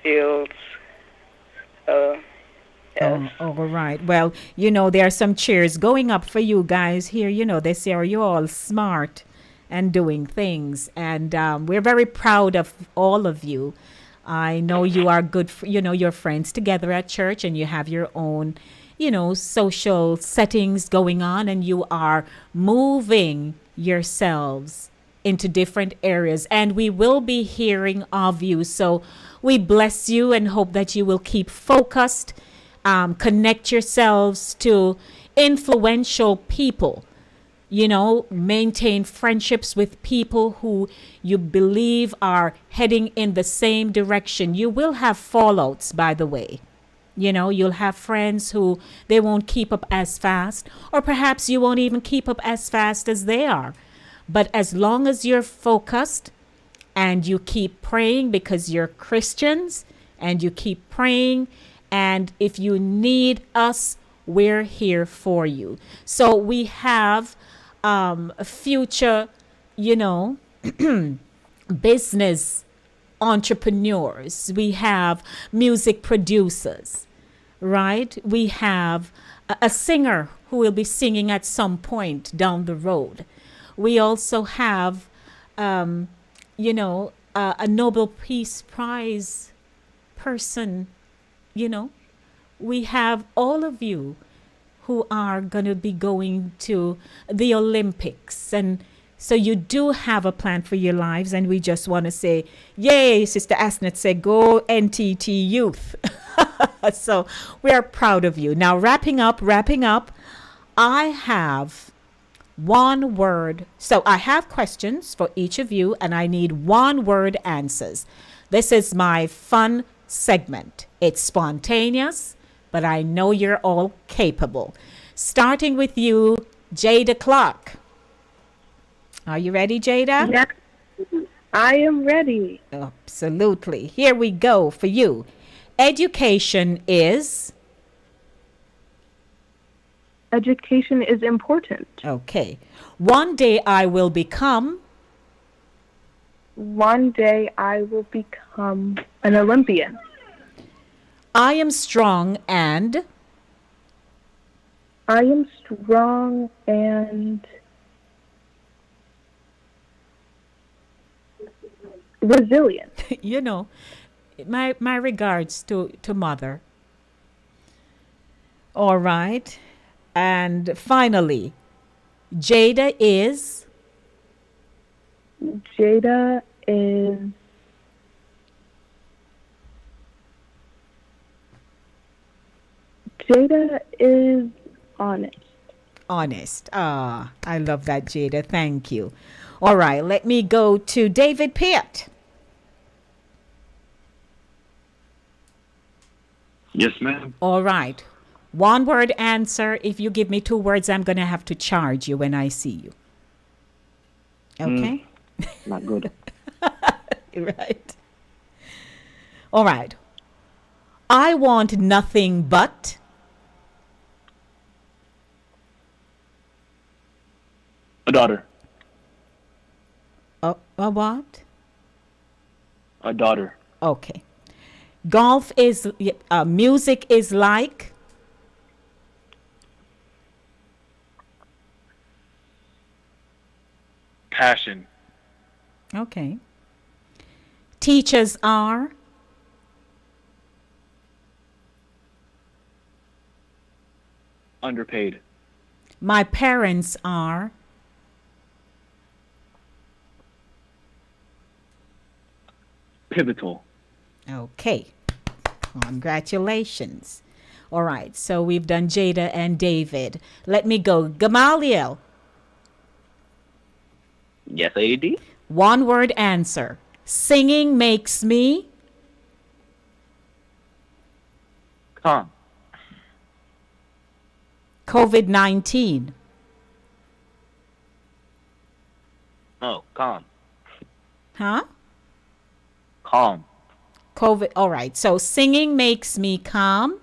Speaker 19: fields. Yes.
Speaker 9: All right. Well, there are some cheers going up for you guys here. They say, are you all smart and doing things? And we're very proud of all of you. I know you are good, you're friends together at church and you have your own, social settings going on and you are moving yourselves into different areas. And we will be hearing of you. So we bless you and hope that you will keep focused. Connect yourselves to influential people, maintain friendships with people who you believe are heading in the same direction. You will have fallouts, by the way. You'll have friends who they won't keep up as fast, or perhaps you won't even keep up as fast as they are. But as long as you're focused and you keep praying because you're Christians and you keep praying, and if you need us, we're here for you. So we have future, business entrepreneurs. We have music producers, right? We have a singer who will be singing at some point down the road. We also have, a Nobel Peace Prize person. We have all of you who are going to be going to the Olympics. And so you do have a plan for your lives. And we just want to say, yay, Sister Asnet said, go NTT Youth. So we are proud of you. Now, wrapping up, I have one word. So I have questions for each of you, and I need one word answers. This is my fun segment. It's spontaneous, but I know you're all capable. Starting with you, Jada Clark. Are you ready, Jada?
Speaker 18: Yes, I am ready.
Speaker 9: Absolutely. Here we go for you. Education is?
Speaker 18: Education is important.
Speaker 9: Okay. One day I will become?
Speaker 18: One day I will become an Olympian.
Speaker 9: I am strong and?
Speaker 18: I am strong and resilient.
Speaker 9: You know, my regards to mother. All right. And finally, Jada is
Speaker 18: Jada is Jada is honest.
Speaker 9: honest. Ah, I love that, Jada. Thank you. All right, let me go to David Pitt.
Speaker 6: Yes, ma'am.
Speaker 9: All right. One word answer. If you give me 2 words, I'm going to have to charge you when I see you. Okay?
Speaker 6: Not good.
Speaker 9: Right. All right. I want nothing but.
Speaker 6: A daughter.
Speaker 9: A what?
Speaker 6: A daughter.
Speaker 9: Okay. Golf is, music is like.
Speaker 6: Passion.
Speaker 9: Okay. Teachers are.
Speaker 6: Underpaid.
Speaker 9: My parents are.
Speaker 6: Pivotal.
Speaker 9: Okay. Congratulations. All right. So we've done Jada and David. Let me go. Gamaliel.
Speaker 21: Yes, AD.
Speaker 9: One word answer. Singing makes me.
Speaker 21: Calm.
Speaker 9: COVID-19.
Speaker 21: Oh, calm.
Speaker 9: Huh?
Speaker 21: Calm.
Speaker 9: COVID. All right. So singing makes me calm.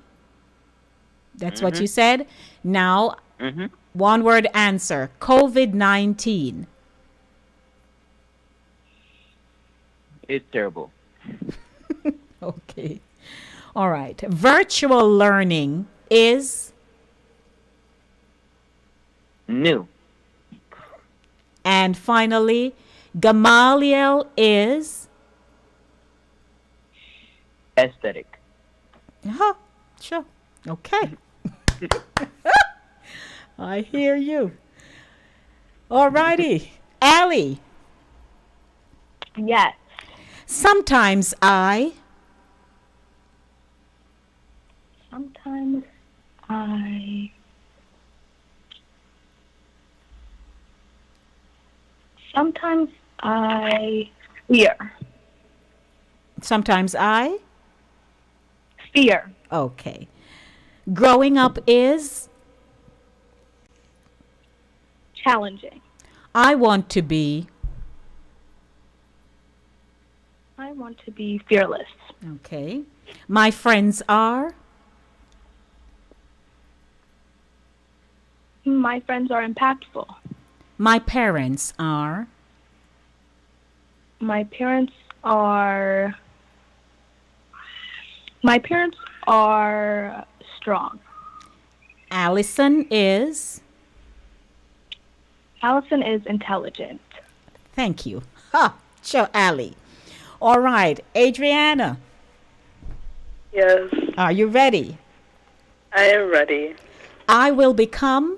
Speaker 9: That's what you said. Now, one word answer. COVID-19.
Speaker 21: It's terrible.
Speaker 9: Okay. All right. Virtual learning is.
Speaker 21: New.
Speaker 9: And finally, Gamaliel is.
Speaker 21: Aesthetic.
Speaker 9: Uh-huh. Sure. Okay. I hear you. All righty. Allie.
Speaker 18: Yes.
Speaker 9: Sometimes I.
Speaker 18: Sometimes I. Sometimes I fear.
Speaker 9: Sometimes I.
Speaker 18: Fear.
Speaker 9: Okay. Growing up is.
Speaker 18: Challenging.
Speaker 9: I want to be.
Speaker 18: I want to be fearless.
Speaker 9: Okay. My friends are.
Speaker 18: My friends are impactful.
Speaker 9: My parents are.
Speaker 18: My parents are. My parents are strong.
Speaker 9: Allison is.
Speaker 18: Allison is intelligent.
Speaker 9: Thank you. Ha! Sure, Allie. All right. Adriana.
Speaker 19: Yes,
Speaker 9: Are you ready?
Speaker 19: I am ready.
Speaker 9: I will become.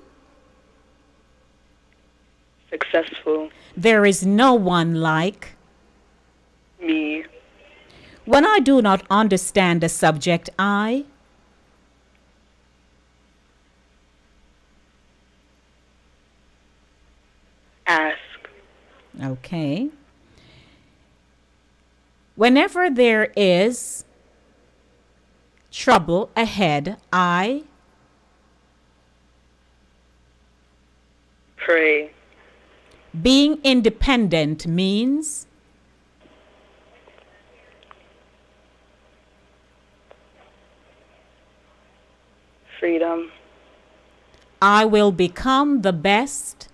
Speaker 19: Successful.
Speaker 9: There is no one like.
Speaker 19: Me.
Speaker 9: When I do not understand a subject, I.
Speaker 19: Ask.
Speaker 9: Okay. Whenever there is trouble ahead, I.
Speaker 19: Pray.
Speaker 9: Being independent means.
Speaker 19: Freedom.
Speaker 9: I will become the best.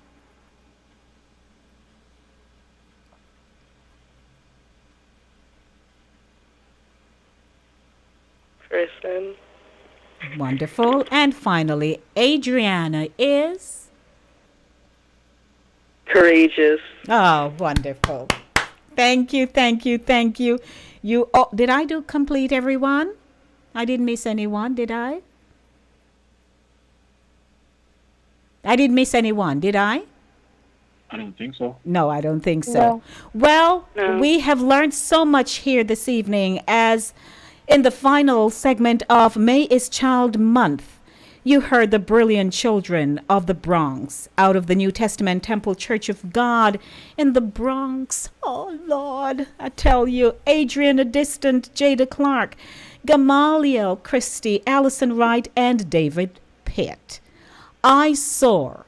Speaker 19: Person.
Speaker 9: Wonderful. And finally, Adriana is?
Speaker 19: Courageous.
Speaker 9: Oh, wonderful. Thank you, thank you, thank you. Did I do complete everyone? I didn't miss anyone, did I? I didn't miss anyone, did I?
Speaker 6: I don't think so.
Speaker 9: No, I don't think so.
Speaker 6: No.
Speaker 9: Well, we have learned so much here this evening as in the final segment of May is Child Month. You heard the brilliant children of the Bronx out of the New Testament Temple Church of God in the Bronx. Oh, Lord, I tell you, Adriana Distant, Jada Clark, Gamaliel Christie, Allison Wright, and David Pitt. I SOAR,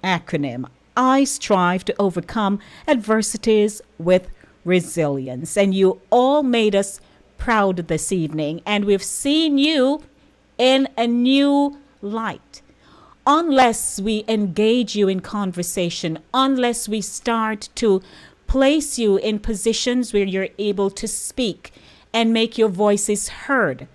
Speaker 9: acronym, I strive to overcome adversities with resilience. And you all made us proud this evening, and we've seen you in a new light. Unless we engage you in conversation, unless we start to place you in positions where you're able to speak and make your voices heard,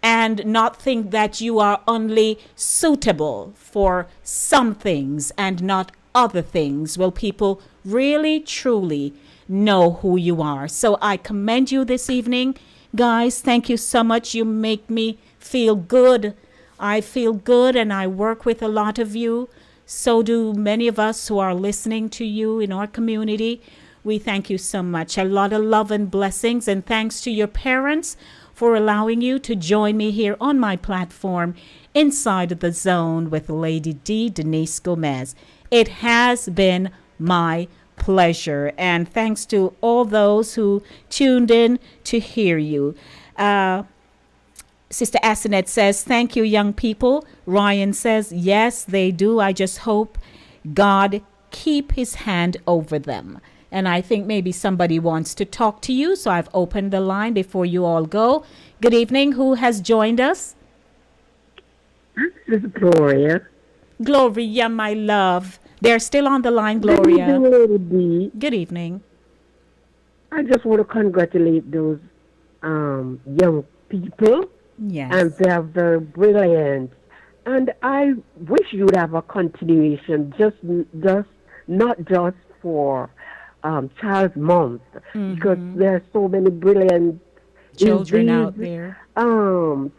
Speaker 9: and not think that you are only suitable for some things and not other things, will people really truly know who you are. So I commend you this evening. Guys, thank you so much. You make me feel good. I feel good, and I work with a lot of you. So do many of us who are listening to you in our community. We thank you so much. A lot of love and blessings, and thanks to your parents for allowing you to join me here on my platform, Inside the Zone with Lady D, Denise Gomez. It has been my pleasure, and thanks to all those who tuned in to hear you. Sister Asenet says, thank you, young people. Ryan says, yes, they do. I just hope God keep his hand over them. And I think maybe somebody wants to talk to you, so I've opened the line before you all go. Good evening. Who has joined us?
Speaker 5: This is Gloria.
Speaker 9: Gloria, my love. They're still on the line, Gloria.
Speaker 5: Good evening, Lady D.
Speaker 9: Good evening.
Speaker 5: I just want to congratulate those young people.
Speaker 9: Yes.
Speaker 5: And they're very brilliant. And I wish you'd have a continuation, just not just for Child Month, because there are so many brilliant
Speaker 9: children out there.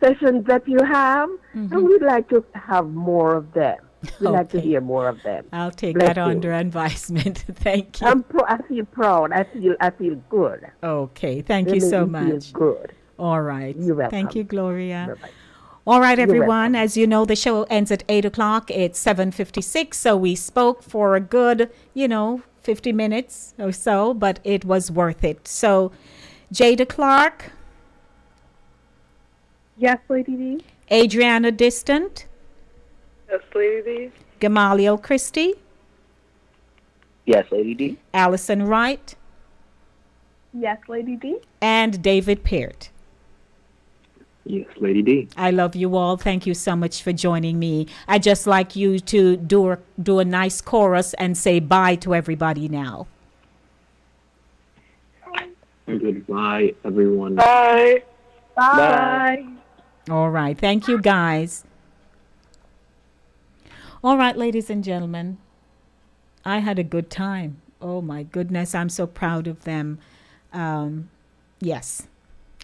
Speaker 5: Sessions that you have, and we'd like to have more of them. We'd like to hear more of them.
Speaker 9: I'll take
Speaker 5: Bless
Speaker 9: that
Speaker 5: you.
Speaker 9: under advisement. Thank you.
Speaker 5: I feel proud. I feel good.
Speaker 9: Okay, thank
Speaker 5: They
Speaker 9: you
Speaker 5: make
Speaker 9: so
Speaker 5: me feel
Speaker 9: much.
Speaker 5: good.
Speaker 9: All right.
Speaker 5: You're welcome.
Speaker 9: Thank you, Gloria.
Speaker 5: Bye-bye.
Speaker 9: All right,
Speaker 5: You're
Speaker 9: everyone.
Speaker 5: welcome.
Speaker 9: As you know, the show ends at 8 o'clock. It's 7:56, so we spoke for a good, 50 minutes or so, but it was worth it. So, Jada Clark.
Speaker 18: Yes, Lady D.
Speaker 9: Adriana Distant.
Speaker 19: Yes, Lady D.
Speaker 9: Gamaliel Christie.
Speaker 21: Yes, Lady D.
Speaker 9: Allison Wright.
Speaker 18: Yes, Lady D.
Speaker 9: And David Peart.
Speaker 6: Yes, Lady D.
Speaker 9: I love you all. Thank you so much for joining me. I'd just like you to do a nice chorus and say bye to everybody now.
Speaker 6: Goodbye, everyone.
Speaker 19: Bye.
Speaker 18: Bye.
Speaker 9: All right. Thank you, guys. All right, ladies and gentlemen. I had a good time. Oh, my goodness. I'm so proud of them. Yes,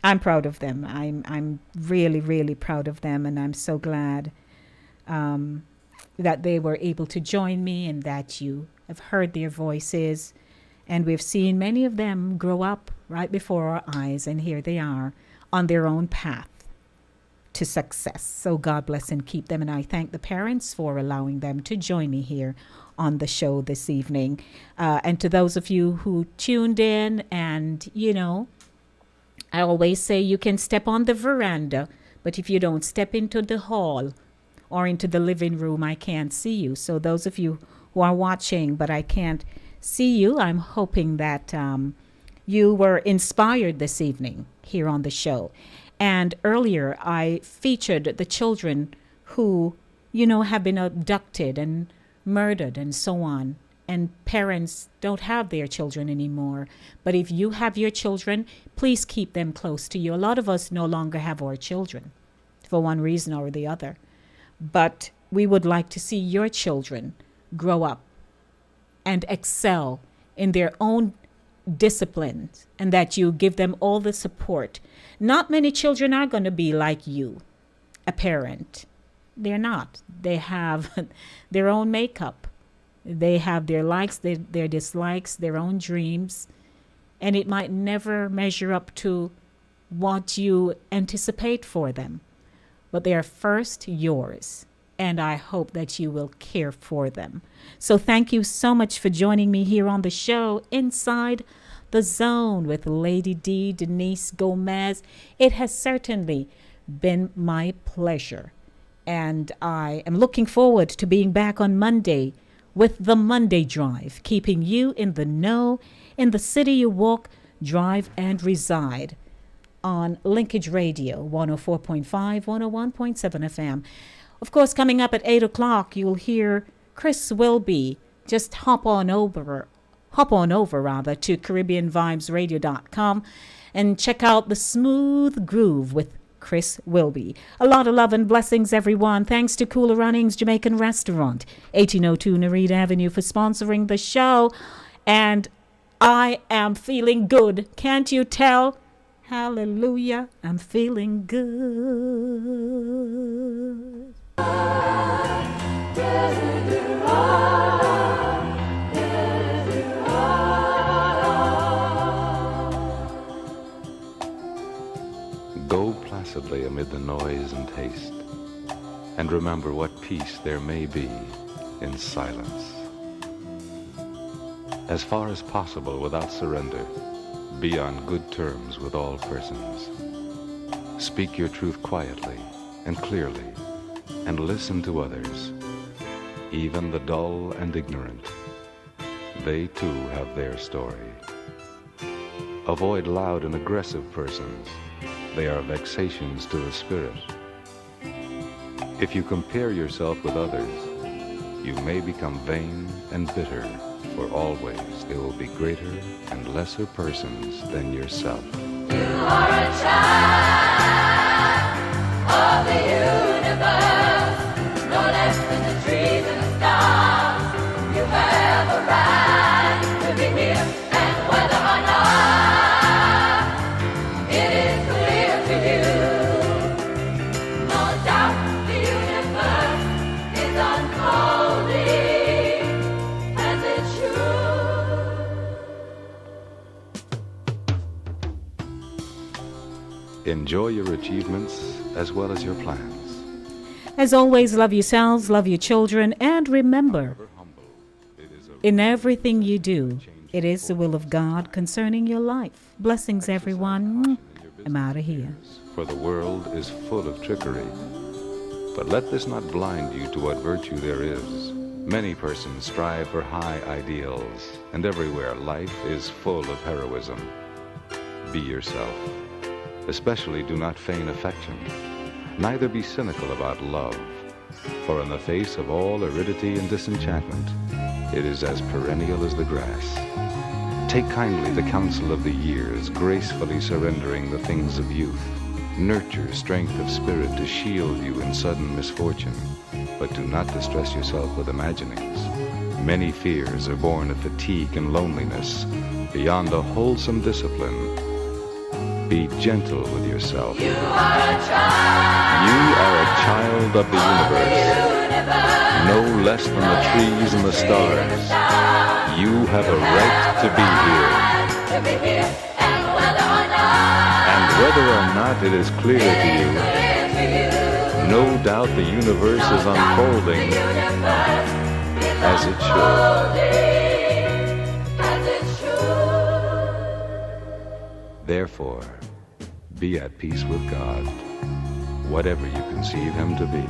Speaker 9: I'm proud of them. I'm really, really proud of them. And I'm so glad that they were able to join me and that you have heard their voices. And we've seen many of them grow up right before our eyes. And here they are on their own path to success. So God bless and keep them. And I thank the parents for allowing them to join me here on the show this evening. And to those of you who tuned in, and, I always say you can step on the veranda, but if you don't step into the hall or into the living room, I can't see you. So those of you who are watching, but I can't see you, I'm hoping that you were inspired this evening here on the show. And earlier, I featured the children who, have been abducted and murdered and so on. And parents don't have their children anymore. But if you have your children, please keep them close to you. A lot of us no longer have our children. for one reason or the other. But we would like to see your children grow up and excel in their own disciplines, and that you give them all the support. Not many children are going to be like you, a parent. They're not. They have their own makeup. They have their likes, their dislikes, their own dreams, and it might never measure up to what you anticipate for them. But they are first yours, and I hope that you will care for them. So thank you so much for joining me here on the show, Inside the Zone with Lady D, Denise Gomez. It has certainly been my pleasure, and I am looking forward to being back on Monday with the Monday Drive, keeping you in the know in the city you walk, drive, and reside on Linkage Radio, 104.5, 101.7 FM. Of course, coming up at 8 o'clock, you'll hear Chris Wilby. Just hop on over to CaribbeanVibesRadio.com and check out The Smooth Groove with Chris Wilby. A lot of love and blessings, everyone. Thanks to Cooler Runnings Jamaican Restaurant, 1802 Nereid Avenue, for sponsoring the show. And I am feeling good. Can't you tell? Hallelujah. I'm feeling good.
Speaker 3: Go placidly amid the noise and haste, and remember what peace there may be in silence. As far as possible without surrender, be on good terms with all persons. Speak your truth quietly and clearly, and listen to others, even the dull and ignorant. They too have their story. Avoid loud and aggressive persons. They are vexations to the spirit. If you compare yourself with others, you may become vain and bitter, for always there will be greater and lesser persons than yourself.
Speaker 11: You are a child of the universe, no less than the trees and the stars. You have a right to be here, and whether or not it is clear to you, no doubt the universe is unfolding as it should.
Speaker 3: Enjoy your achievements as well as your plans.
Speaker 9: As always, love yourselves, love your children, and remember, in everything you do, it is the will of God concerning your life. Blessings, everyone. I'm out of here.
Speaker 3: For the world is full of trickery. But let this not blind you to what virtue there is. Many persons strive for high ideals, and everywhere life is full of heroism. Be yourself. Especially do not feign affection. Neither be cynical about love, for in the face of all aridity and disenchantment, it is as perennial as the grass. Take kindly the counsel of the years, gracefully surrendering the things of youth. Nurture strength of spirit to shield you in sudden misfortune, but do not distress yourself with imaginings. Many fears are born of fatigue and loneliness. Beyond a wholesome discipline, be gentle with yourself.
Speaker 11: You are a child
Speaker 3: of the universe, no less than the trees and the stars. You have a right to be here. And whether or not it is clear to you, no doubt the universe is unfolding as it should. Therefore, be at peace with God, whatever you conceive him to be,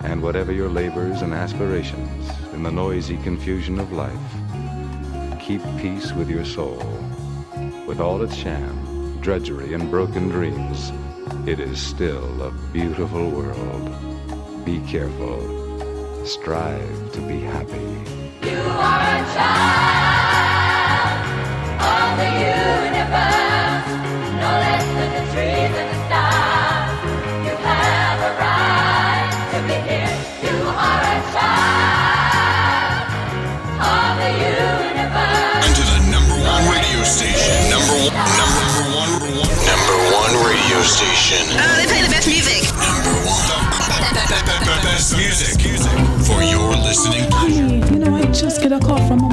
Speaker 3: and whatever your labors and aspirations in the noisy confusion of life. Keep peace with your soul. With all its sham, drudgery, and broken dreams, it is still a beautiful world. Be careful. Strive to be happy.
Speaker 11: You are a child of the universe, no less than the trees and the stars. You have
Speaker 1: station.
Speaker 22: They play the best music.
Speaker 1: Number one. The best music for your listening pleasure.
Speaker 23: Honey, I just get a call from my